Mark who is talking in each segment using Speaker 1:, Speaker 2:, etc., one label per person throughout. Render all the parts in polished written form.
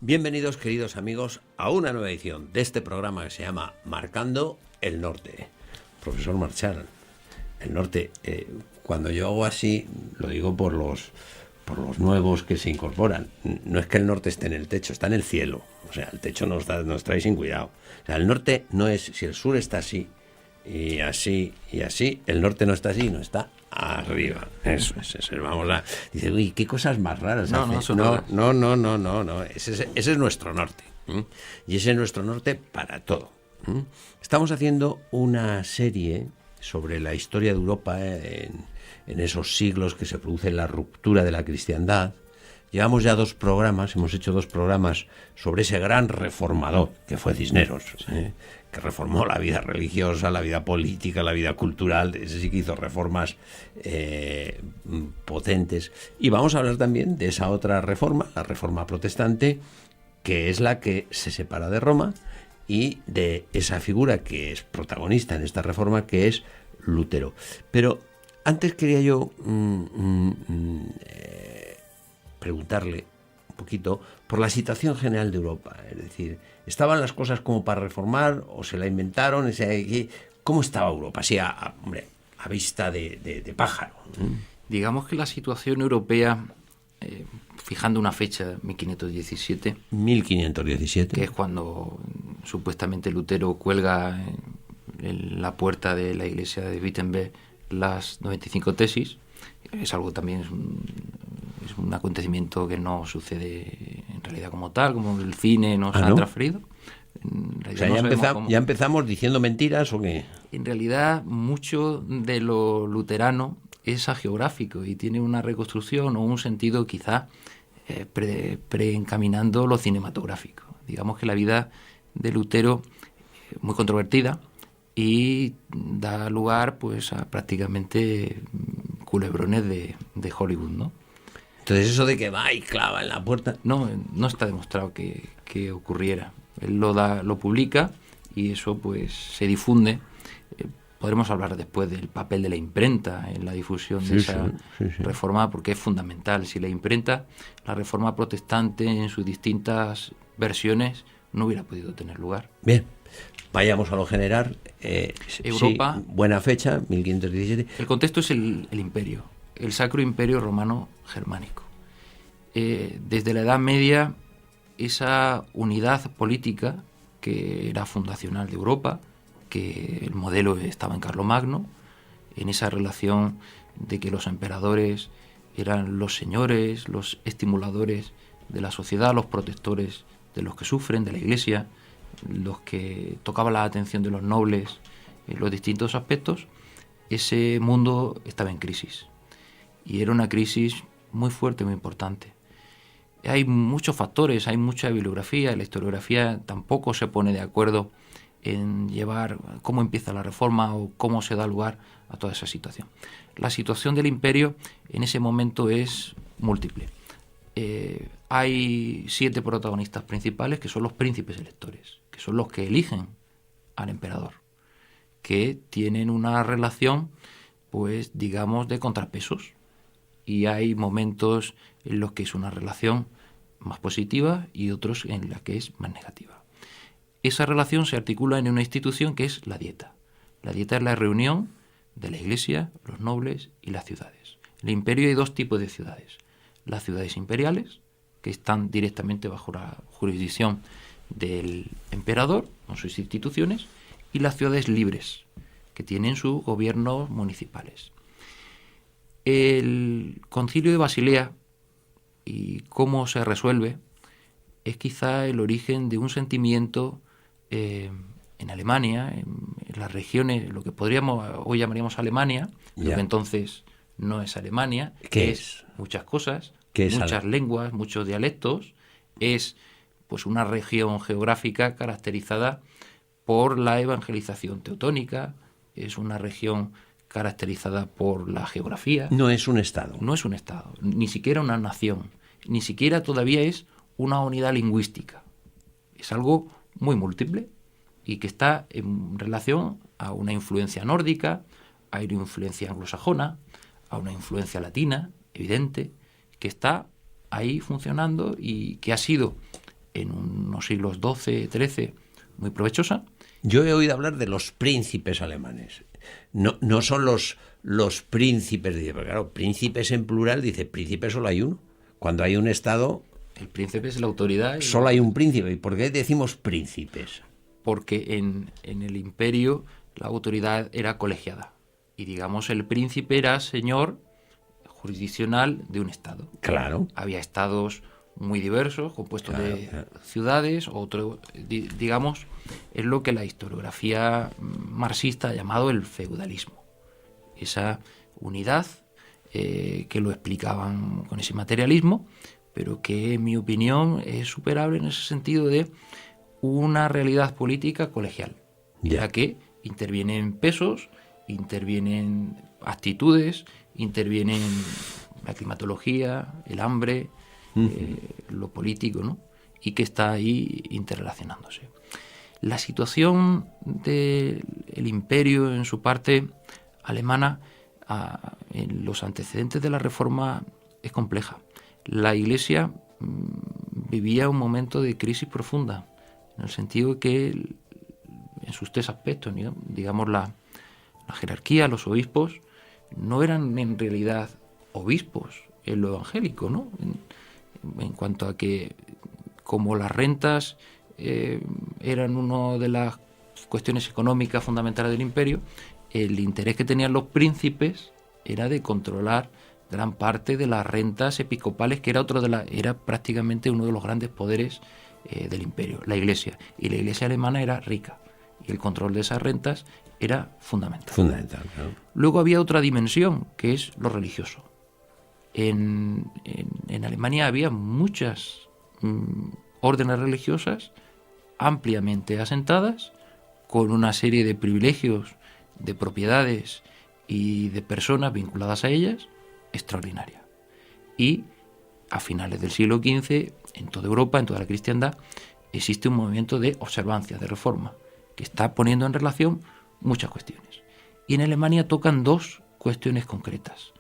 Speaker 1: Bienvenidos, queridos amigos, a una nueva edición de este programa que se llama Marcando el Norte. Profesor Marchal, el norte, cuando yo hago así, lo digo por los nuevos que se incorporan. No es que el norte esté en el techo, está en el cielo. O sea, el techo nos trae sin cuidado. O sea, el norte no es, si el sur está así, y así, y así, el norte no está así, no está arriba. Eso es. Vamos a... Dice, uy, qué cosas más raras hace. No. Ese es nuestro norte. Y ese es nuestro norte para todo. Estamos haciendo una serie sobre la historia de Europa en esos siglos que se produce la ruptura de la cristiandad. Llevamos ya hemos hecho dos programas sobre ese gran reformador que fue Cisneros, que reformó la vida religiosa, la vida política, la vida cultural. Ese sí que hizo reformas potentes. Y vamos a hablar también de esa otra reforma, la reforma protestante, que es la que se separa de Roma, y de esa figura que es protagonista en esta reforma, que es Lutero. Pero antes quería yo preguntarle un poquito por la situación general de Europa. Es decir, ¿estaban las cosas como para reformar o se la inventaron? ¿Cómo estaba Europa? Así a vista de pájaro.
Speaker 2: Digamos que la situación europea, fijando una fecha, 1517...
Speaker 1: 1517.
Speaker 2: Que es cuando supuestamente Lutero cuelga en la puerta de la iglesia de Wittenberg las 95 tesis. Es algo también, es un acontecimiento que no sucede en realidad como tal, como el cine nos ha transferido.
Speaker 1: O sea, ya empezamos diciendo mentiras, ¿o qué?
Speaker 2: En realidad, mucho de lo luterano es agiográfico y tiene una reconstrucción o un sentido quizá preencaminando lo cinematográfico. Digamos que la vida de Lutero es muy controvertida y da lugar pues a prácticamente culebrones de Hollywood, ¿no?
Speaker 1: Entonces eso de que va y clava en la puerta...
Speaker 2: No está demostrado que ocurriera. Él lo publica y eso pues se difunde. Podremos hablar después del papel de la imprenta en la difusión de esa reforma, porque es fundamental. Si la imprenta, la reforma protestante en sus distintas versiones no hubiera podido tener lugar.
Speaker 1: Bien, vayamos a lo general.
Speaker 2: Europa,
Speaker 1: sí, buena fecha, 1517.
Speaker 2: El contexto es el imperio, el Sacro Imperio Romano Germánico. Desde la Edad Media, esa unidad política que era fundacional de Europa, que el modelo estaba en Carlomagno, en esa relación de que los emperadores eran los señores, los estimuladores de la sociedad, los protectores de los que sufren, de la Iglesia, los que tocaban la atención de los nobles en los distintos aspectos. Ese mundo estaba en crisis y era una crisis muy fuerte, muy importante. Hay muchos factores, hay mucha bibliografía, la historiografía tampoco se pone de acuerdo en llevar cómo empieza la reforma o cómo se da lugar a toda esa situación. La situación del imperio en ese momento es múltiple. Hay 7 protagonistas principales que son los príncipes electores, que son los que eligen al emperador, que tienen una relación, pues digamos, de contrapesos. Y hay momentos en los que es una relación más positiva y otros en la que es más negativa. Esa relación se articula en una institución que es la dieta. La dieta es la reunión de la iglesia, los nobles y las ciudades. En el imperio hay 2 tipos de ciudades. Las ciudades imperiales, que están directamente bajo la jurisdicción del emperador, con sus instituciones, y las ciudades libres, que tienen sus gobiernos municipales. El Concilio de Basilea y cómo se resuelve es quizá el origen de un sentimiento en Alemania, en las regiones, lo que hoy llamaríamos Alemania, lo que entonces no es Alemania,
Speaker 1: que es
Speaker 2: muchas cosas,
Speaker 1: muchas
Speaker 2: lenguas, muchos dialectos, es pues una región geográfica caracterizada por la evangelización teutónica, es una región caracterizada por la geografía.
Speaker 1: No es un Estado.
Speaker 2: No es un Estado, ni siquiera una nación, ni siquiera todavía es una unidad lingüística. Es algo muy múltiple y que está en relación a una influencia nórdica, a una influencia anglosajona, a una influencia latina, evidente, que está ahí funcionando y que ha sido en unos siglos XII, XIII, muy provechosa.
Speaker 1: Yo he oído hablar de los príncipes alemanes. No son los príncipes, dice, pero claro, príncipes en plural, dice, príncipe solo hay uno. Cuando hay un Estado,
Speaker 2: el príncipe es la autoridad.
Speaker 1: Solo hay un príncipe. ¿Y por qué decimos príncipes?
Speaker 2: Porque en el imperio la autoridad era colegiada. Y digamos, el príncipe era señor jurisdiccional de un Estado.
Speaker 1: Claro.
Speaker 2: Había estados muy diversos, compuestos de ciudades, digamos, es lo que la historiografía marxista ha llamado el feudalismo. Esa unidad que lo explicaban con ese materialismo, pero que en mi opinión es superable en ese sentido de una realidad política colegial, en la que intervienen pesos, intervienen actitudes, intervienen la climatología, el hambre, lo político, ¿no? Y que está ahí interrelacionándose. La situación del imperio en su parte alemana, en los antecedentes de la Reforma, es compleja. La Iglesia vivía un momento de crisis profunda, en el sentido de que en sus tres aspectos, digamos, la jerarquía, los obispos, no eran en realidad obispos en lo evangélico, ¿no? En cuanto a que, como las rentas eran una de las cuestiones económicas fundamentales del imperio, el interés que tenían los príncipes era de controlar gran parte de las rentas episcopales, que era prácticamente uno de los grandes poderes del imperio, la Iglesia. Y la Iglesia alemana era rica, y el control de esas rentas era fundamental.
Speaker 1: Claro.
Speaker 2: Luego había otra dimensión, que es lo religioso. En Alemania había muchas órdenes religiosas ampliamente asentadas, con una serie de privilegios, de propiedades y de personas vinculadas a ellas, extraordinaria. Y a finales del siglo XV, en toda Europa, en toda la cristiandad, existe un movimiento de observancia, de reforma, que está poniendo en relación muchas cuestiones. Y en Alemania tocan dos cuestiones concretas: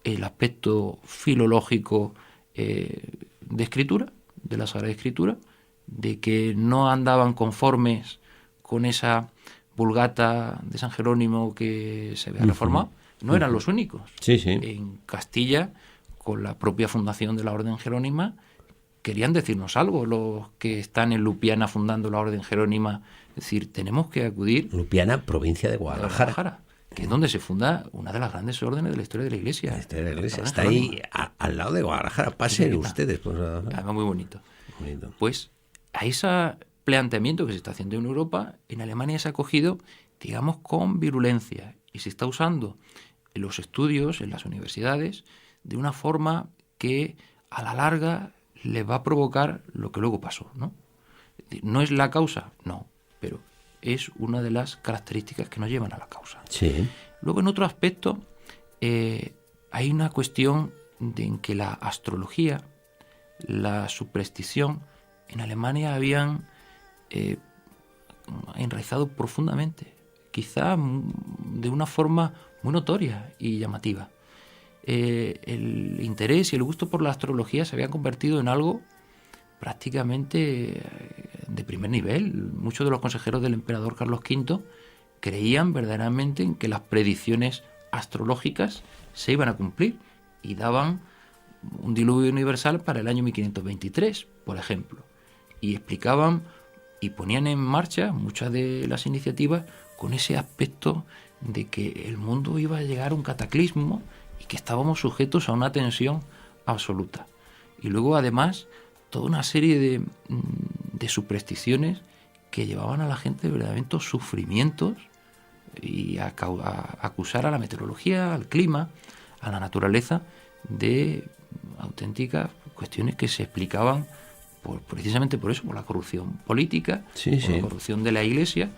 Speaker 2: el aspecto filológico de escritura, de la Sagrada Escritura, de que no andaban conformes con esa Vulgata de San Jerónimo que se había reformado. No eran los únicos.
Speaker 1: Sí.
Speaker 2: En Castilla, con la propia fundación de la Orden Jerónima, querían decirnos algo los que están en Lupiana fundando la Orden Jerónima. Es decir, tenemos que acudir...
Speaker 1: Lupiana, provincia de Guadalajara.
Speaker 2: Que es donde se funda una de las grandes órdenes de la historia de la Iglesia.
Speaker 1: La historia de la Iglesia. Está ahí al lado de Guadalajara. Pasen ustedes. Pues,
Speaker 2: además, muy bonito. Pues a ese planteamiento que se está haciendo en Europa, en Alemania se ha acogido, digamos, con virulencia, y se está usando en los estudios, en las universidades, de una forma que a la larga les va a provocar lo que luego pasó, ¿no? ¿No es la causa? No, pero es una de las características que nos llevan a la causa.
Speaker 1: Sí.
Speaker 2: Luego, en otro aspecto, hay una cuestión en que la astrología, la superstición, en Alemania habían enraizado profundamente, quizá de una forma muy notoria y llamativa. El interés y el gusto por la astrología se habían convertido en algo prácticamente de primer nivel. Muchos de los consejeros del emperador Carlos V creían verdaderamente en que las predicciones astrológicas se iban a cumplir y daban un diluvio universal para el año 1523, por ejemplo, y explicaban y ponían en marcha muchas de las iniciativas con ese aspecto de que el mundo iba a llegar a un cataclismo y que estábamos sujetos a una tensión absoluta. Y luego, además, toda una serie de supersticiones que llevaban a la gente verdaderamente sufrimientos y a acusar a la meteorología, al clima, a la naturaleza, de auténticas cuestiones que se explicaban precisamente por eso, por la corrupción política, por la corrupción de la Iglesia,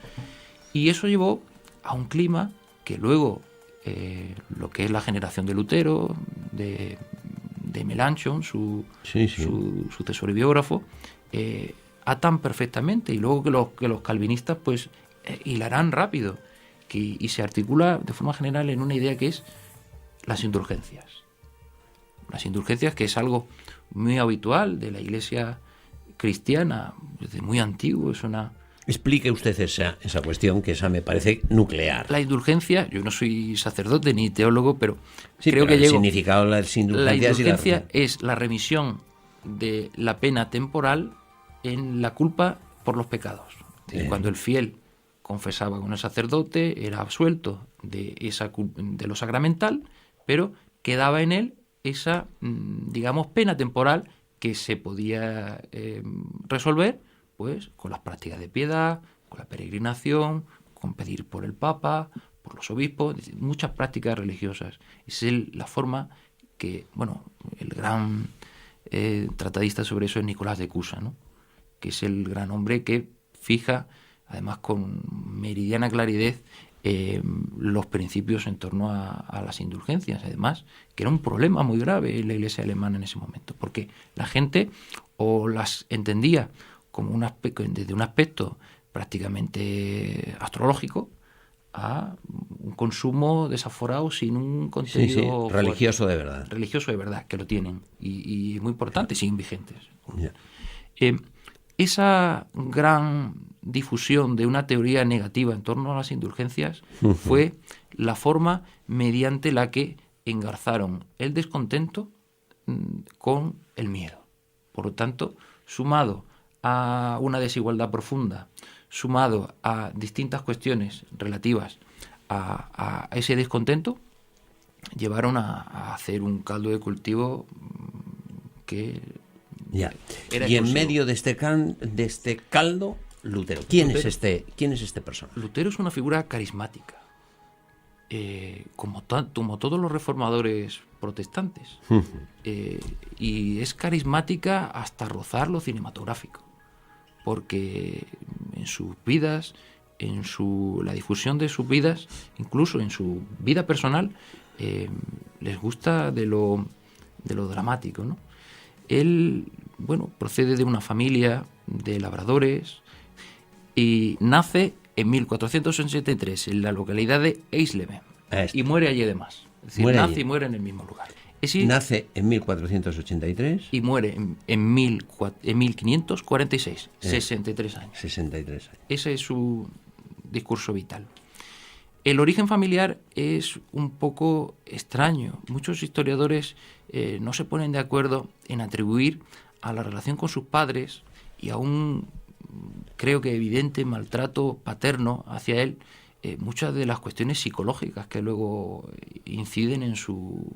Speaker 2: y eso llevó a un clima que luego lo que es la generación de Lutero, de Melanchthon, su sucesor y biógrafo, atan perfectamente, y luego que los calvinistas pues hilarán rápido, y se articula de forma general en una idea que es las indulgencias. Las indulgencias, que es algo muy habitual de la Iglesia cristiana desde muy antiguo, es una...
Speaker 1: Explique usted esa cuestión, que esa me parece nuclear.
Speaker 2: La indulgencia, yo no soy sacerdote ni teólogo, pero
Speaker 1: sí,
Speaker 2: creo
Speaker 1: pero
Speaker 2: que
Speaker 1: el significado de las indulgencias.
Speaker 2: La indulgencia es la remisión de la pena temporal en la culpa por los pecados. Cuando el fiel confesaba con el sacerdote, era absuelto de lo sacramental, pero quedaba en él esa, digamos, pena temporal que se podía resolver pues con las prácticas de piedad, con la peregrinación, con pedir por el Papa, por los obispos, muchas prácticas religiosas. Esa es la forma que, bueno, el gran tratadista sobre eso es Nicolás de Cusa, ¿no? Que es el gran hombre que fija, además con meridiana claridad, los principios en torno a las indulgencias, además, que era un problema muy grave en la Iglesia alemana en ese momento, porque la gente o las entendía como desde un aspecto prácticamente astrológico a un consumo desaforado sin un contenido
Speaker 1: religioso
Speaker 2: fuerte,
Speaker 1: de verdad.
Speaker 2: Religioso de verdad, que lo tienen, y muy importante, siguen vigentes.
Speaker 1: Yeah.
Speaker 2: Esa gran difusión de una teoría negativa en torno a las indulgencias fue la forma mediante la que engarzaron el descontento con el miedo. Por lo tanto, sumado a una desigualdad profunda, sumado a distintas cuestiones relativas a ese descontento, llevaron a hacer un caldo de cultivo que
Speaker 1: ya.
Speaker 2: era
Speaker 1: y en
Speaker 2: exclusivo.
Speaker 1: medio de este caldo, Lutero. ¿Quién es este personaje?
Speaker 2: Lutero es una figura carismática, como todos los reformadores protestantes, y es carismática hasta rozar lo cinematográfico, porque en sus vidas, la difusión de sus vidas, incluso en su vida personal, les gusta de lo dramático, ¿no? Él, bueno, procede de una familia de labradores y nace en 1483 en la localidad de Eisleben y muere allí además. Es decir, nace y muere en el mismo lugar.
Speaker 1: Nace en 1483
Speaker 2: y muere en 1546, 63 años.
Speaker 1: 63 años.
Speaker 2: Ese es su discurso vital. El origen familiar es un poco extraño. Muchos historiadores no se ponen de acuerdo en atribuir a la relación con sus padres y a un, creo que evidente, maltrato paterno hacia él, muchas de las cuestiones psicológicas que luego inciden en su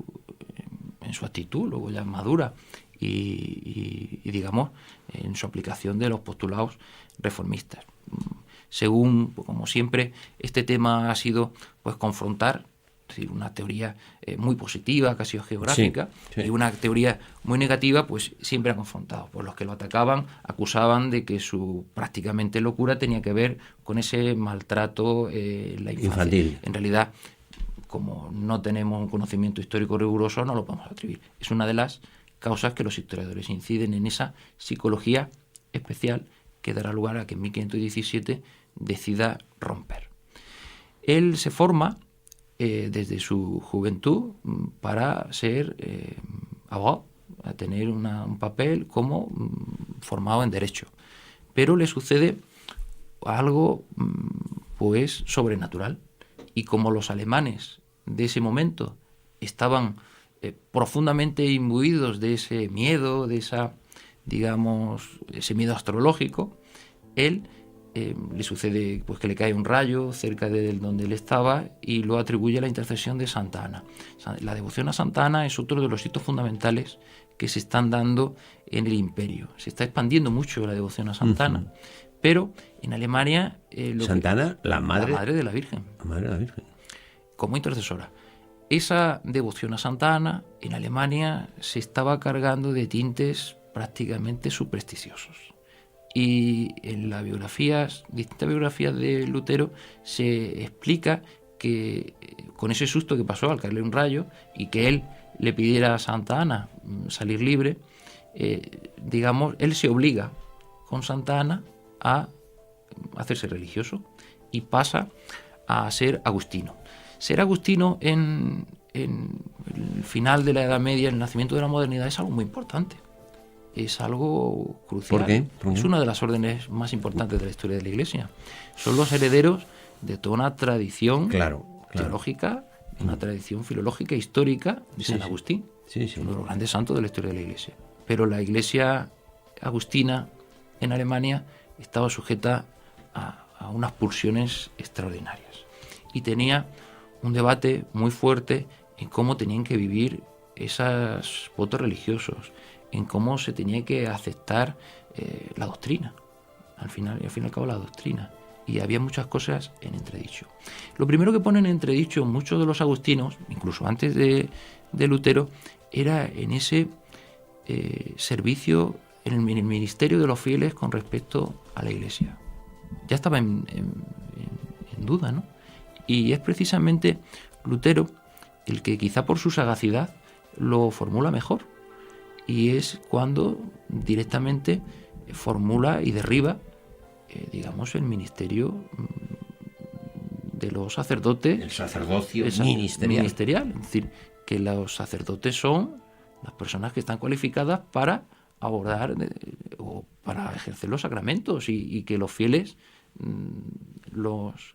Speaker 2: actitud, luego ya madura, y digamos, en su aplicación de los postulados reformistas. Según, como siempre, este tema ha sido pues confrontar, es decir, una teoría muy positiva, que ha sido geográfica, y una teoría muy negativa, pues siempre ha confrontado. Pues los que lo atacaban acusaban de que su prácticamente locura tenía que ver con ese maltrato en la infancia.
Speaker 1: Infantil.
Speaker 2: En realidad, como no tenemos un conocimiento histórico riguroso, no lo podemos atribuir. Es una de las causas que los historiadores inciden en esa psicología especial que dará lugar a que en 1517 decida romper. Él se forma desde su juventud para ser abogado, a tener un papel como formado en Derecho. Pero le sucede algo pues sobrenatural. Y como los alemanes de ese momento estaban profundamente imbuidos de ese miedo, de esa, digamos, ese miedo astrológico, él le sucede pues que le cae un rayo cerca de donde él estaba y lo atribuye a la intercesión de Santa Ana. La devoción a Santa Ana es otro de los hitos fundamentales que se están dando en el imperio. Se está expandiendo mucho la devoción a Santa Ana, pero en Alemania...
Speaker 1: Santa Ana, la madre
Speaker 2: de la Virgen.
Speaker 1: La madre de la Virgen.
Speaker 2: Como intercesora. Esa devoción a Santa Ana en Alemania se estaba cargando de tintes prácticamente supersticiosos. Y en las distintas biografías de Lutero se explica que con ese susto que pasó al caerle un rayo y que él le pidiera a Santa Ana salir libre, digamos, él se obliga con Santa Ana a hacerse religioso y pasa a ser agustino. Ser agustino en el final de la Edad Media, en el nacimiento de la modernidad, es algo muy importante. es algo crucial.
Speaker 1: ¿Por qué?
Speaker 2: Es una de las órdenes más importantes de la historia de la Iglesia. Son los herederos de toda una tradición teológica, una tradición filológica histórica de San Agustín, uno de los grandes santos de la historia de la Iglesia. Pero la Iglesia agustina en Alemania estaba sujeta a unas pulsiones extraordinarias y tenía un debate muy fuerte en cómo tenían que vivir esos votos religiosos, en cómo se tenía que aceptar la doctrina, al fin y al cabo la doctrina. Y había muchas cosas en entredicho. Lo primero que ponen en entredicho muchos de los agustinos, incluso antes de Lutero, era en ese servicio, en el ministerio de los fieles con respecto a la Iglesia. Ya estaba en duda, ¿no? Y es precisamente Lutero el que quizá por su sagacidad lo formula mejor. Y es cuando directamente formula y derriba digamos, el ministerio de los sacerdotes.
Speaker 1: El sacerdocio ministerial.
Speaker 2: Es decir, que los sacerdotes son las personas que están cualificadas para abordar o para ejercer los sacramentos y que los fieles nos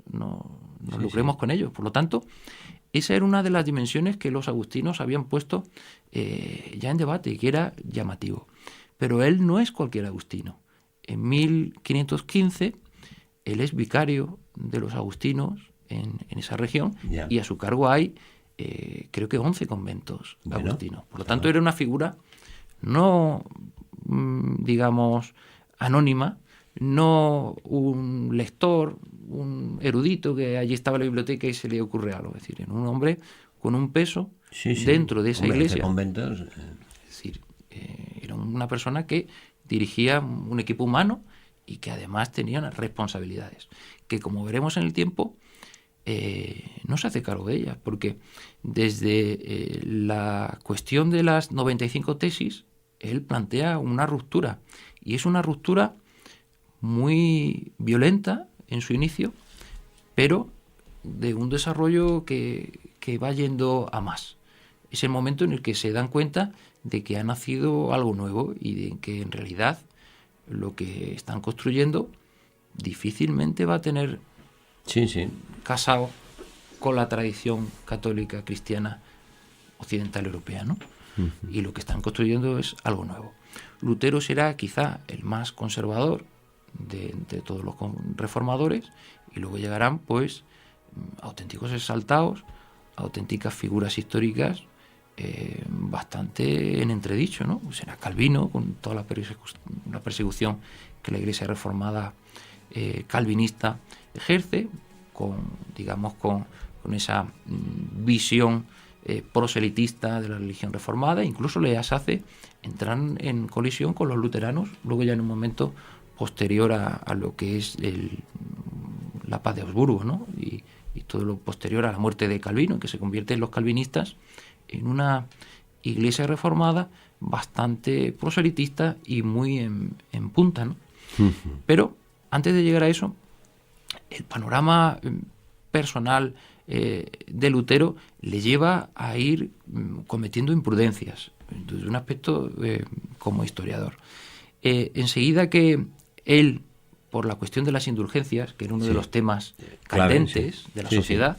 Speaker 2: lucremos con ellos. Por lo tanto, esa era una de las dimensiones que los agustinos habían puesto ya en debate y que era llamativo. Pero él no es cualquier agustino. En 1515 él es vicario de los agustinos en esa región y a su cargo hay creo que 11 conventos agustinos. Por lo tanto era una figura no digamos anónima, no un lector, un erudito que allí estaba en la biblioteca y se le ocurre algo. Es decir, en un hombre con un peso dentro de esa iglesia.
Speaker 1: Conventos.
Speaker 2: Es decir, era una persona que dirigía un equipo humano y que además tenía unas responsabilidades que, como veremos en el tiempo, no se hace cargo de ellas, porque desde la cuestión de las 95 tesis, él plantea una ruptura, y es una ruptura muy violenta en su inicio, pero de un desarrollo que va yendo a más. Es el momento en el que se dan cuenta de que ha nacido algo nuevo y de que en realidad lo que están construyendo difícilmente va a tener casado con la tradición católica cristiana occidental europea, ¿no? Uh-huh. Y lo que están construyendo es algo nuevo. Lutero será quizá el más conservador de todos los reformadores, y luego llegarán pues auténticos exaltados, auténticas figuras históricas bastante en entredicho, ¿no? Será Calvino, con toda la persecución que la Iglesia reformada calvinista ejerce, con esa visión proselitista de la religión reformada. Incluso les hace entrar en colisión con los luteranos, luego ya en un momento posterior a lo que es la paz de Augsburgo, ¿no? Y todo lo posterior a la muerte de Calvino, en que se convierten los calvinistas en una iglesia reformada bastante proselitista y muy en punta, ¿no? Uh-huh. Pero antes de llegar a eso, el panorama personal de Lutero le lleva a ir cometiendo imprudencias desde un aspecto como historiador. Enseguida que él, por la cuestión de las indulgencias, que era uno de los temas candentes de la sociedad,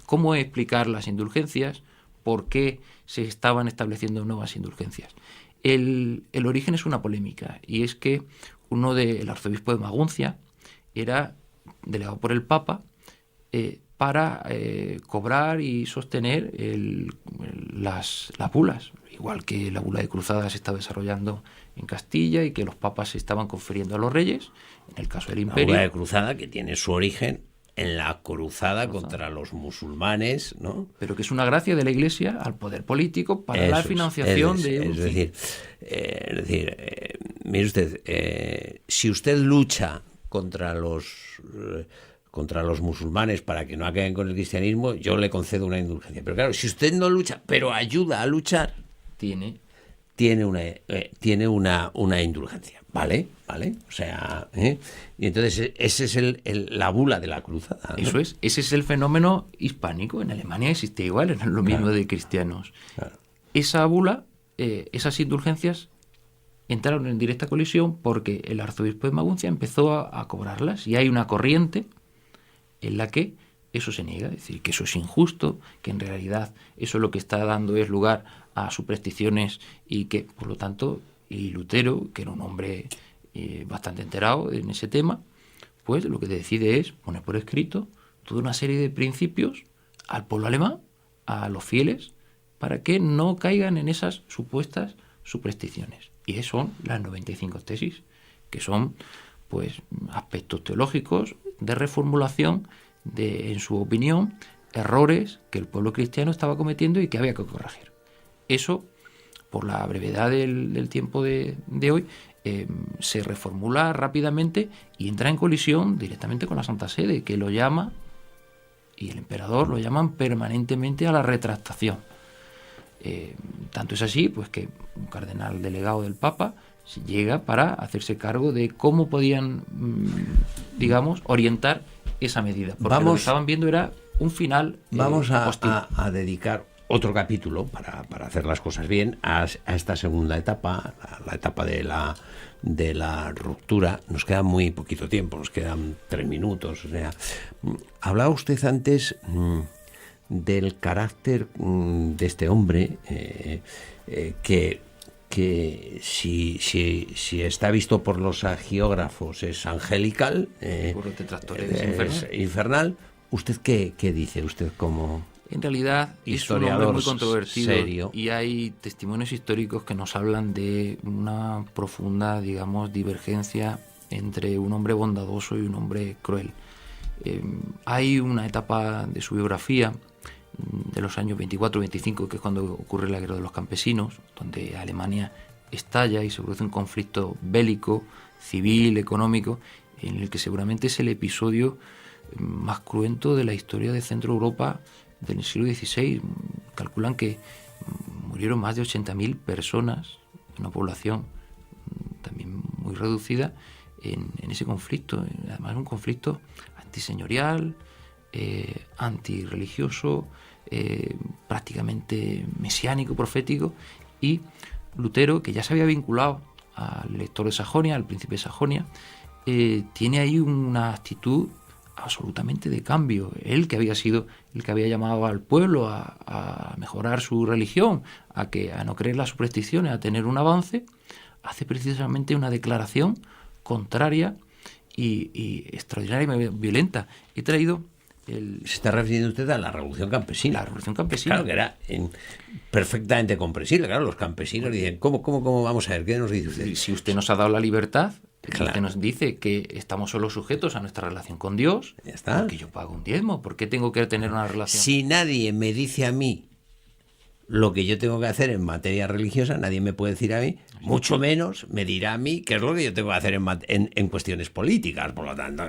Speaker 2: cómo explicar las indulgencias, por qué se estaban estableciendo nuevas indulgencias. El origen es una polémica, y es que el arzobispo de Maguncia era delegado por el Papa para cobrar y sostener las bulas, igual que la bula de cruzadas se estaba desarrollando en Castilla y que los papas se estaban confiriendo a los reyes, en el caso del imperio.
Speaker 1: La bula de cruzada que tiene su origen en la cruzada contra los musulmanes, ¿no?
Speaker 2: Pero que es una gracia de la Iglesia al poder político para la financiación de...
Speaker 1: Es decir, mire usted, si usted lucha contra los musulmanes para que no acaben con el cristianismo, yo le concedo una indulgencia. Pero claro, si usted no lucha, pero ayuda a luchar, tiene una indulgencia, ¿vale? O sea, y entonces ese es la bula de la cruzada, ¿no?
Speaker 2: Eso es, ese es el fenómeno hispánico. En Alemania existe igual, eran lo mismo de cristianos. Claro. Esa bula, esas indulgencias entraron en directa colisión porque el arzobispo de Maguncia empezó a cobrarlas, y hay una corriente en la que eso se niega, es decir, que eso es injusto, que en realidad eso lo que está dando es lugar a supersticiones, y que, por lo tanto, y Lutero, que era un hombre bastante enterado en ese tema, pues lo que decide es poner por escrito toda una serie de principios al pueblo alemán, a los fieles, para que no caigan en esas supuestas supersticiones. Y esas son las 95 tesis, que son pues aspectos teológicos de reformulación de, en su opinión, errores que el pueblo cristiano estaba cometiendo y que había que corregir. Eso, por la brevedad del tiempo de hoy, se reformula rápidamente y entra en colisión directamente con la Santa Sede, que lo llama, y el emperador lo llaman permanentemente a la retractación. Tanto es así, pues, que un cardenal delegado del Papa llega para hacerse cargo de cómo podían, digamos, orientar esa medida. Porque lo que estaban viendo era un final.
Speaker 1: Vamos a dedicar otro capítulo para hacer las cosas bien a esta segunda etapa, la etapa de la ruptura. Nos queda muy poquito tiempo, nos quedan 3 minutos. O sea, hablaba usted antes del carácter de este hombre, que si está visto por los agiógrafos es angelical,
Speaker 2: por los detractores
Speaker 1: infernal. ¿Usted qué dice? ¿Usted como
Speaker 2: en realidad
Speaker 1: historiador
Speaker 2: es un hombre muy controvertido,
Speaker 1: serio?
Speaker 2: Y hay testimonios históricos que nos hablan de una profunda, digamos, divergencia entre un hombre bondadoso y un hombre cruel. Hay una etapa de su biografía de los años 24-25, que es cuando ocurre la Guerra de los Campesinos, donde Alemania estalla y se produce un conflicto bélico, civil, económico, en el que seguramente es el episodio más cruento de la historia de Centro Europa del siglo XVI. Calculan que murieron más de 80.000 personas, una población también muy reducida en ese conflicto. Además, un conflicto antiseñorial, antirreligioso, prácticamente mesiánico, profético. Y Lutero, que ya se había vinculado al lector de Sajonia, al príncipe de Sajonia, tiene ahí una actitud absolutamente de cambio. Él, que había sido el que había llamado al pueblo a mejorar su religión, a no creer las supersticiones, a tener un avance, hace precisamente una declaración contraria y extraordinariamente violenta. He traído
Speaker 1: Se está refiriendo usted a la Revolución Campesina.
Speaker 2: La Revolución Campesina.
Speaker 1: Claro, que era perfectamente comprensible. Claro, los campesinos dicen, ¿cómo vamos a ver? ¿Qué nos dice usted?
Speaker 2: Si usted nos ha dado la libertad,
Speaker 1: claro,
Speaker 2: usted nos dice que estamos solo sujetos a nuestra relación con Dios,
Speaker 1: ya está.
Speaker 2: Porque yo pago un diezmo, ¿por qué tengo que tener una relación?
Speaker 1: Si nadie me dice a mí lo que yo tengo que hacer en materia religiosa, nadie me puede decir a mí, mucho menos me dirá a mí qué es lo que yo tengo que hacer en cuestiones políticas. Por lo tanto,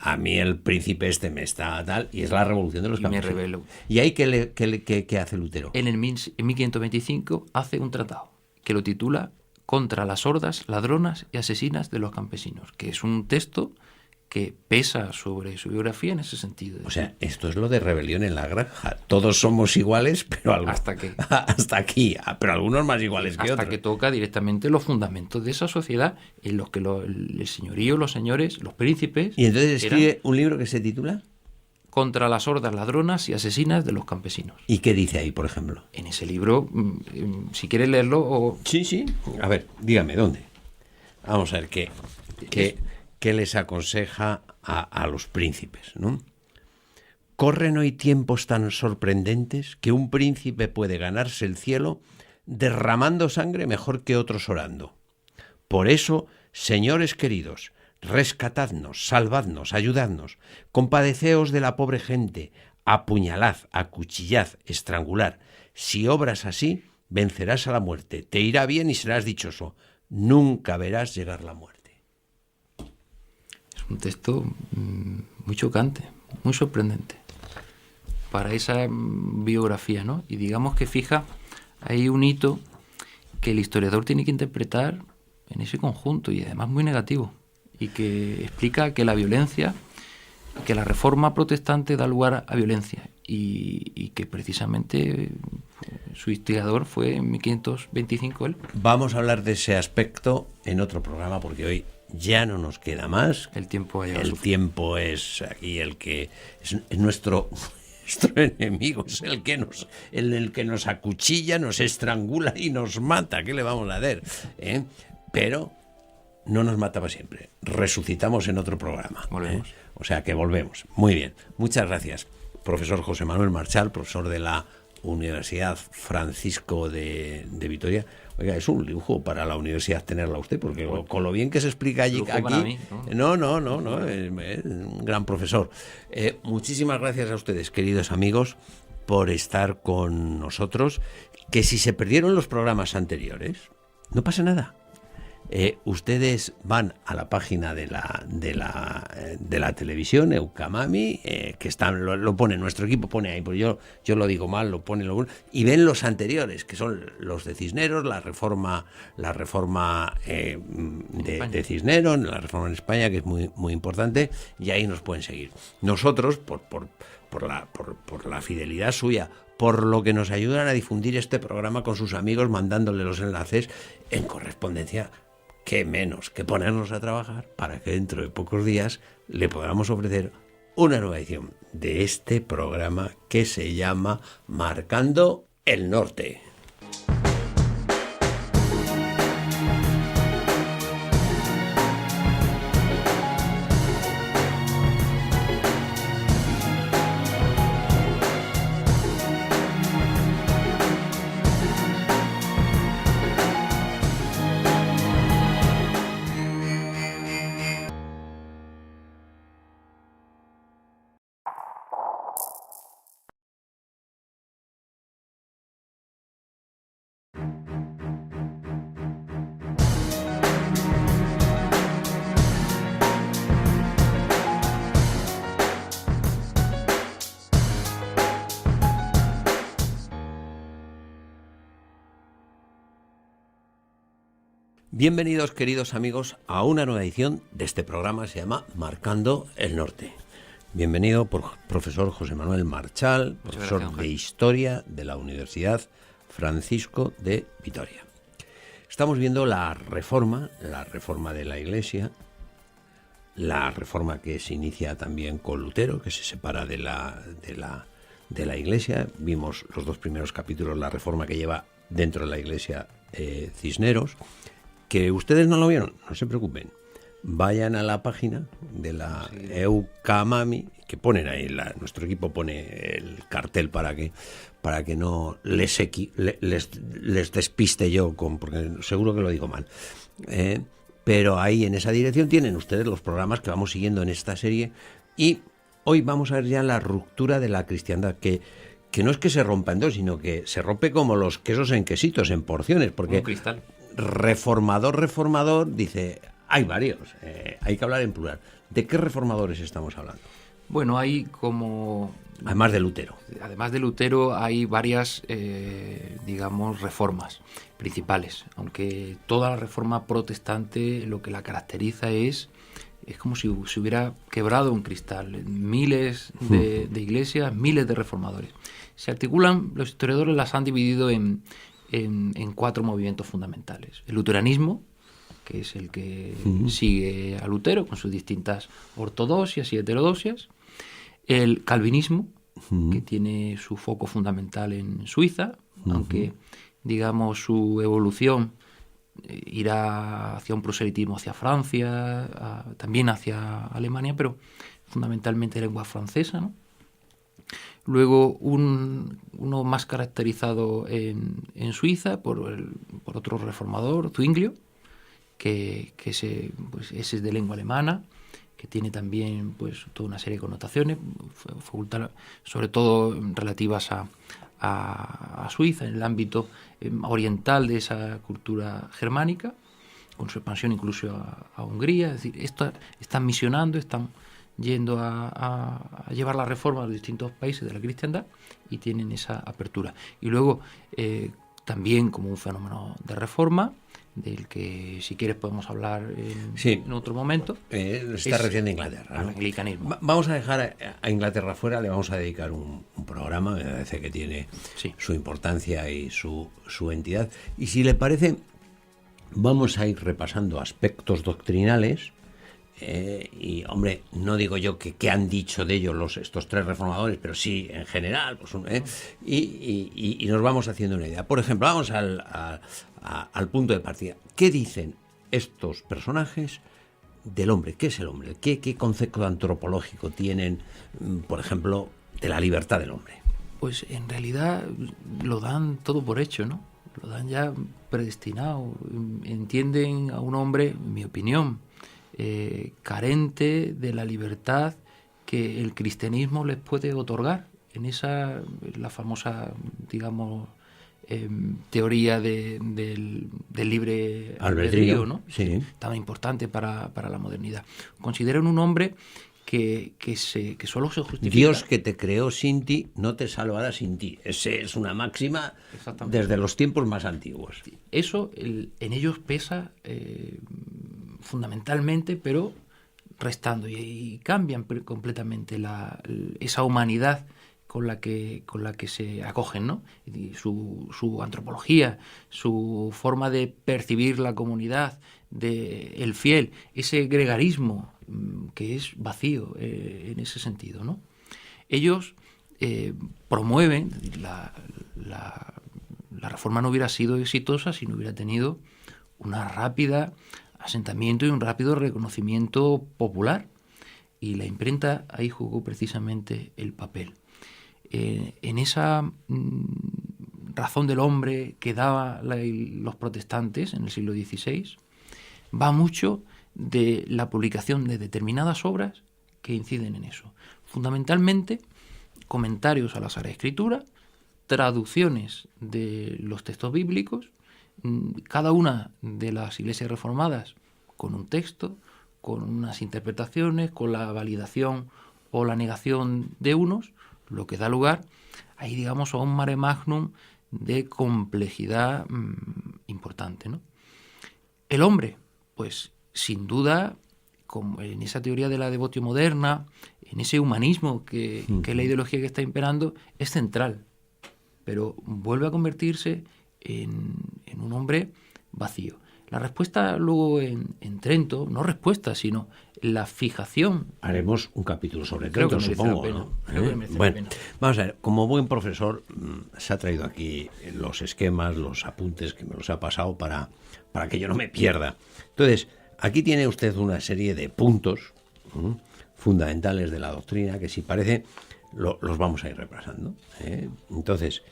Speaker 1: a mí el príncipe me está tal, y es la revolución de los campesinos.
Speaker 2: Me rebelo.
Speaker 1: ¿Y ahí qué hace Lutero?
Speaker 2: En 1525 hace un tratado que lo titula Contra las hordas ladronas y asesinas de los campesinos, que es un texto que pesa sobre su biografía en ese sentido.
Speaker 1: O sea, esto es lo de rebelión en la granja. Todos somos iguales, pero
Speaker 2: hasta
Speaker 1: aquí, pero algunos más iguales que otros.
Speaker 2: Hasta que toca directamente los fundamentos de esa sociedad en los que el señorío, los señores, los príncipes...
Speaker 1: Y entonces escribe un libro que se titula
Speaker 2: Contra las hordas ladronas y asesinas de los campesinos.
Speaker 1: ¿Y qué dice ahí, por ejemplo?
Speaker 2: En ese libro, si quieres leerlo... o...
Speaker 1: Sí. A ver, dígame, ¿dónde? Vamos a ver qué les aconseja a los príncipes, ¿no? Corren hoy tiempos tan sorprendentes que un príncipe puede ganarse el cielo derramando sangre mejor que otros orando. Por eso, señores queridos, rescatadnos, salvadnos, ayudadnos, compadeceos de la pobre gente, apuñalad, acuchillad, estrangulad. Si obras así, vencerás a la muerte, te irá bien y serás dichoso. Nunca verás llegar la muerte.
Speaker 2: Es un texto muy chocante, muy sorprendente para esa biografía, ¿no? Y digamos que fija ahí un hito que el historiador tiene que interpretar en ese conjunto, y además muy negativo, y que explica que la violencia, que la reforma protestante da lugar a violencia, y que precisamente su instigador fue en 1525 él.
Speaker 1: Vamos a hablar de ese aspecto en otro programa, porque hoy ya no nos queda más.
Speaker 2: El tiempo ha llegado.
Speaker 1: El tiempo es aquí el que es nuestro enemigo, es el que nos acuchilla, nos estrangula y nos mata. ¿Qué le vamos a hacer? Pero no nos mata para siempre. Resucitamos en otro programa.
Speaker 2: Volvemos.
Speaker 1: O sea que volvemos. Muy bien. Muchas gracias, profesor José Manuel Marchal, profesor de la Universidad Francisco de Vitoria. Oiga, es un lujo para la universidad tenerla usted, porque con lo bien que se explica allí, aquí,
Speaker 2: mí,
Speaker 1: no, es un gran profesor. Muchísimas gracias a ustedes, queridos amigos, por estar con nosotros. Que si se perdieron los programas anteriores, no pasa nada. Ustedes van a la página de la televisión, Eukamami, que lo pone nuestro equipo, pone ahí, pues yo lo digo mal, lo pone, y ven los anteriores, que son los de Cisneros, la reforma de Cisneros, la reforma en España, que es muy, muy importante, y ahí nos pueden seguir. Nosotros, por la fidelidad suya, por lo que nos ayudan a difundir este programa con sus amigos, mandándole los enlaces en correspondencia, qué menos que ponernos a trabajar para que dentro de pocos días le podamos ofrecer una nueva edición de este programa que se llama Marcando el Norte. Bienvenidos, queridos amigos, a una nueva edición de este programa, se llama Marcando el Norte. Bienvenido, profesor José Manuel Marchal, profesor de Historia de la Universidad Francisco de Vitoria. Estamos viendo la reforma de la Iglesia, la reforma que se inicia también con Lutero, que se separa de la Iglesia. Vimos los dos primeros capítulos, la reforma que lleva dentro de la Iglesia Cisneros. Que ustedes no lo vieron, no se preocupen. Vayan a la página de la Eukamami, que ponen ahí, nuestro equipo pone el cartel para que no les despiste yo, porque seguro que lo digo mal. Pero ahí en esa dirección tienen ustedes los programas que vamos siguiendo en esta serie. Y hoy vamos a ver ya la ruptura de la cristiandad, que no es que se rompa en dos, sino que se rompe como los quesos en quesitos, en porciones. Porque
Speaker 2: un cristal.
Speaker 1: Reformador, dice, hay varios, hay que hablar en plural. ¿De qué reformadores estamos hablando?
Speaker 2: Bueno, hay como...
Speaker 1: Además de Lutero.
Speaker 2: Además de Lutero hay varias, reformas principales. Aunque toda la reforma protestante lo que la caracteriza es como si se hubiera quebrado un cristal. Miles de iglesias, miles de reformadores. Se articulan, los historiadores las han dividido en cuatro movimientos fundamentales. El luteranismo, que es el que sigue a Lutero con sus distintas ortodoxias y heterodoxias. El calvinismo, que tiene su foco fundamental en Suiza, aunque, digamos, su evolución irá hacia un proselitismo hacia Francia, también hacia Alemania, pero fundamentalmente lengua francesa, ¿no? Luego uno más caracterizado en Suiza por otro reformador, Zwinglio, que ese es de lengua alemana, que tiene también pues toda una serie de connotaciones, sobre todo relativas a Suiza, en el ámbito oriental de esa cultura germánica, con su expansión incluso a Hungría. Es decir, están misionando, están yendo a llevar la reforma a los distintos países de la cristiandad y tienen esa apertura. Y luego, también como un fenómeno de reforma, del que si quieres podemos hablar
Speaker 1: Sí.
Speaker 2: en otro momento.
Speaker 1: Está recién de Inglaterra,
Speaker 2: al
Speaker 1: ¿no?
Speaker 2: anglicanismo.
Speaker 1: Vamos a dejar a Inglaterra fuera, le vamos a dedicar un programa, me parece que tiene
Speaker 2: Sí.
Speaker 1: su importancia y su entidad. Y si le parece, vamos a ir repasando aspectos doctrinales. Y hombre, no digo yo que han dicho de ellos estos tres reformadores, pero sí en general, pues, y nos vamos haciendo una idea. Por ejemplo, vamos al punto de partida. ¿Qué dicen estos personajes del hombre? ¿Qué es el hombre? ¿Qué concepto antropológico tienen, por ejemplo, de la libertad del hombre?
Speaker 2: Pues en realidad lo dan todo por hecho, ¿no? Lo dan ya predestinado. Entienden a un hombre, en mi opinión, carente de la libertad que el cristianismo les puede otorgar en la famosa, digamos, teoría del libre albedrío, ¿no?
Speaker 1: Sí.
Speaker 2: Tan importante para la modernidad. Consideran un hombre que solo se justifica.
Speaker 1: Dios que te creó sin ti no te salvará sin ti. Esa es una máxima desde los tiempos más antiguos.
Speaker 2: Eso en ellos pesa fundamentalmente, pero restando y cambian completamente esa humanidad con la que se acogen, ¿no? Y su antropología, su forma de percibir la comunidad, el fiel, ese gregarismo que es vacío en ese sentido, ¿no? Ellos promueven la reforma no hubiera sido exitosa si no hubiera tenido una rápida asentamiento y un rápido reconocimiento popular, y la imprenta ahí jugó precisamente el papel. En esa razón del hombre que daban los protestantes en el siglo XVI va mucho de la publicación de determinadas obras que inciden en eso. Fundamentalmente, comentarios a la Sagrada Escritura, traducciones de los textos bíblicos, cada una de las iglesias reformadas con un texto, con unas interpretaciones, con la validación o la negación de unos, lo que da lugar ahí, digamos, a un mare magnum de complejidad importante, ¿no? El hombre, pues sin duda, como en esa teoría de la devotio moderna, en ese humanismo que es la ideología que está imperando, es central, pero vuelve a convertirse en un hombre vacío. La respuesta luego en Trento, no respuesta, sino la fijación.
Speaker 1: Haremos un capítulo sobre Trento, supongo, ¿no? Bueno, vamos a ver, como buen profesor se ha traído aquí los esquemas, los apuntes que me los ha pasado para que yo no me pierda. Entonces, aquí tiene usted una serie de puntos fundamentales de la doctrina que, si parece, los vamos a ir repasando. Entonces,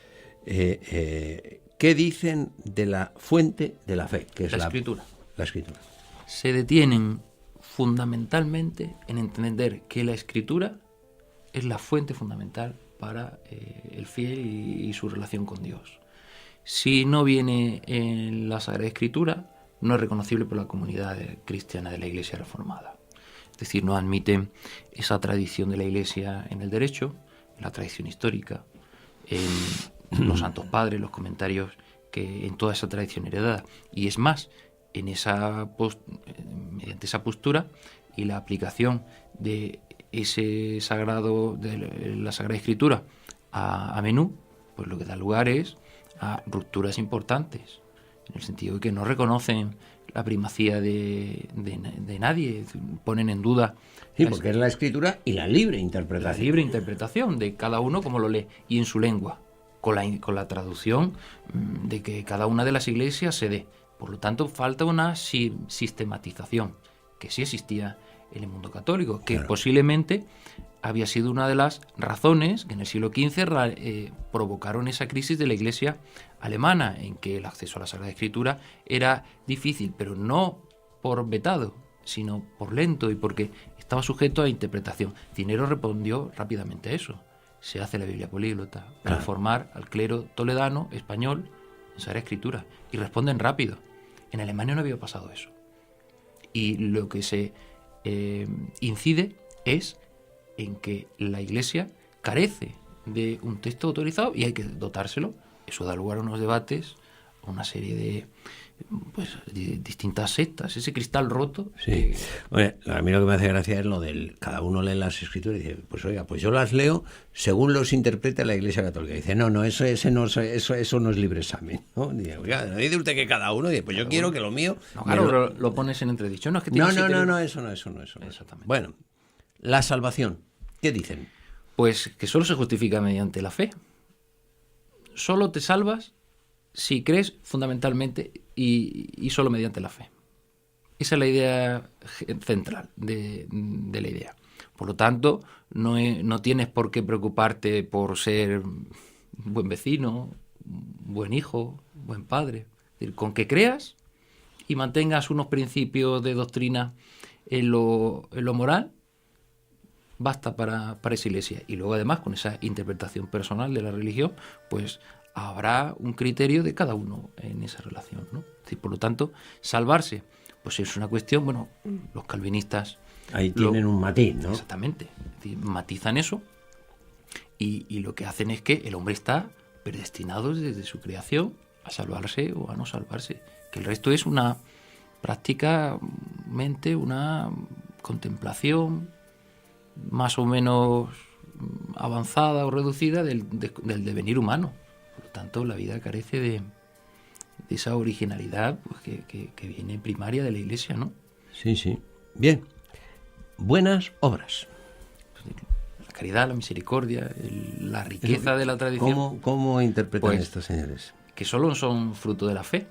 Speaker 1: ¿qué dicen de la fuente de la fe? Que es la Escritura. La Escritura.
Speaker 2: Se detienen fundamentalmente en entender que la Escritura es la fuente fundamental para el fiel y su relación con Dios. Si no viene en la Sagrada Escritura, no es reconocible por la comunidad cristiana de la Iglesia Reformada. Es decir, no admiten esa tradición de la Iglesia en el derecho, en la tradición histórica, en los santos padres, los comentarios que en toda esa tradición heredada. Y es más, en mediante esa postura y la aplicación de ese sagrado, de la Sagrada Escritura a menú, pues lo que da lugar es a rupturas importantes, en el sentido de que no reconocen la primacía de nadie, ponen en duda.
Speaker 1: Sí, porque es la Escritura y la libre interpretación.
Speaker 2: La libre interpretación de cada uno como lo lee y en su lengua, con la traducción de que cada una de las iglesias se dé. Por lo tanto, falta una sistematización que sí existía en el mundo católico, que posiblemente había sido una de las razones que en el siglo XV provocaron esa crisis de la Iglesia alemana, en que el acceso a la Sagrada Escritura era difícil, pero no por vetado, sino por lento y porque estaba sujeto a interpretación. Cinero respondió rápidamente a eso. Se hace la Biblia políglota para formar al clero toledano, español, en Sagrada Escritura. Y responden rápido. En Alemania no había pasado eso. Y lo que se incide es en que la Iglesia carece de un texto autorizado y hay que dotárselo. Eso da lugar a unos debates una serie de distintas sectas, ese cristal roto.
Speaker 1: Sí. Oye, a mí lo que me hace gracia es lo del cada uno lee las escrituras y dice, pues oiga, pues yo las leo según los interpreta la Iglesia Católica. Dice, no, eso no es libre examen, ¿no? Dice, oiga, ¿no dice usted que cada uno? Dice, pues yo quiero que lo mío...
Speaker 2: No, claro, pero lo pones en entredicho. No, es que
Speaker 1: no,
Speaker 2: tiene
Speaker 1: eso no.
Speaker 2: Exactamente.
Speaker 1: Bueno, la salvación, ¿qué dicen?
Speaker 2: Pues que solo se justifica mediante la fe. Solo te salvas si crees fundamentalmente y solo mediante la fe. Esa es la idea central de la idea. Por lo tanto, no tienes por qué preocuparte por ser buen vecino, buen hijo, buen padre. Es decir, con que creas y mantengas unos principios de doctrina en lo moral, basta para esa iglesia. Y luego, además, con esa interpretación personal de la religión, pues habrá un criterio de cada uno en esa relación, ¿no? Es decir, por lo tanto, salvarse, pues es una cuestión, bueno, los calvinistas...
Speaker 1: Ahí tienen un matiz, ¿no?
Speaker 2: Exactamente. Es decir, matizan eso y lo que hacen es que el hombre está predestinado desde su creación a salvarse o a no salvarse. Que el resto es una prácticamente una contemplación más o menos avanzada o reducida del devenir humano. Por lo tanto, la vida carece de esa originalidad pues, que viene primaria de la Iglesia, ¿no?
Speaker 1: Sí. Bien. Buenas obras.
Speaker 2: La caridad, la misericordia, la riqueza de la tradición.
Speaker 1: ¿Cómo interpretan
Speaker 2: pues,
Speaker 1: estos señores?
Speaker 2: Que solo son fruto de la fe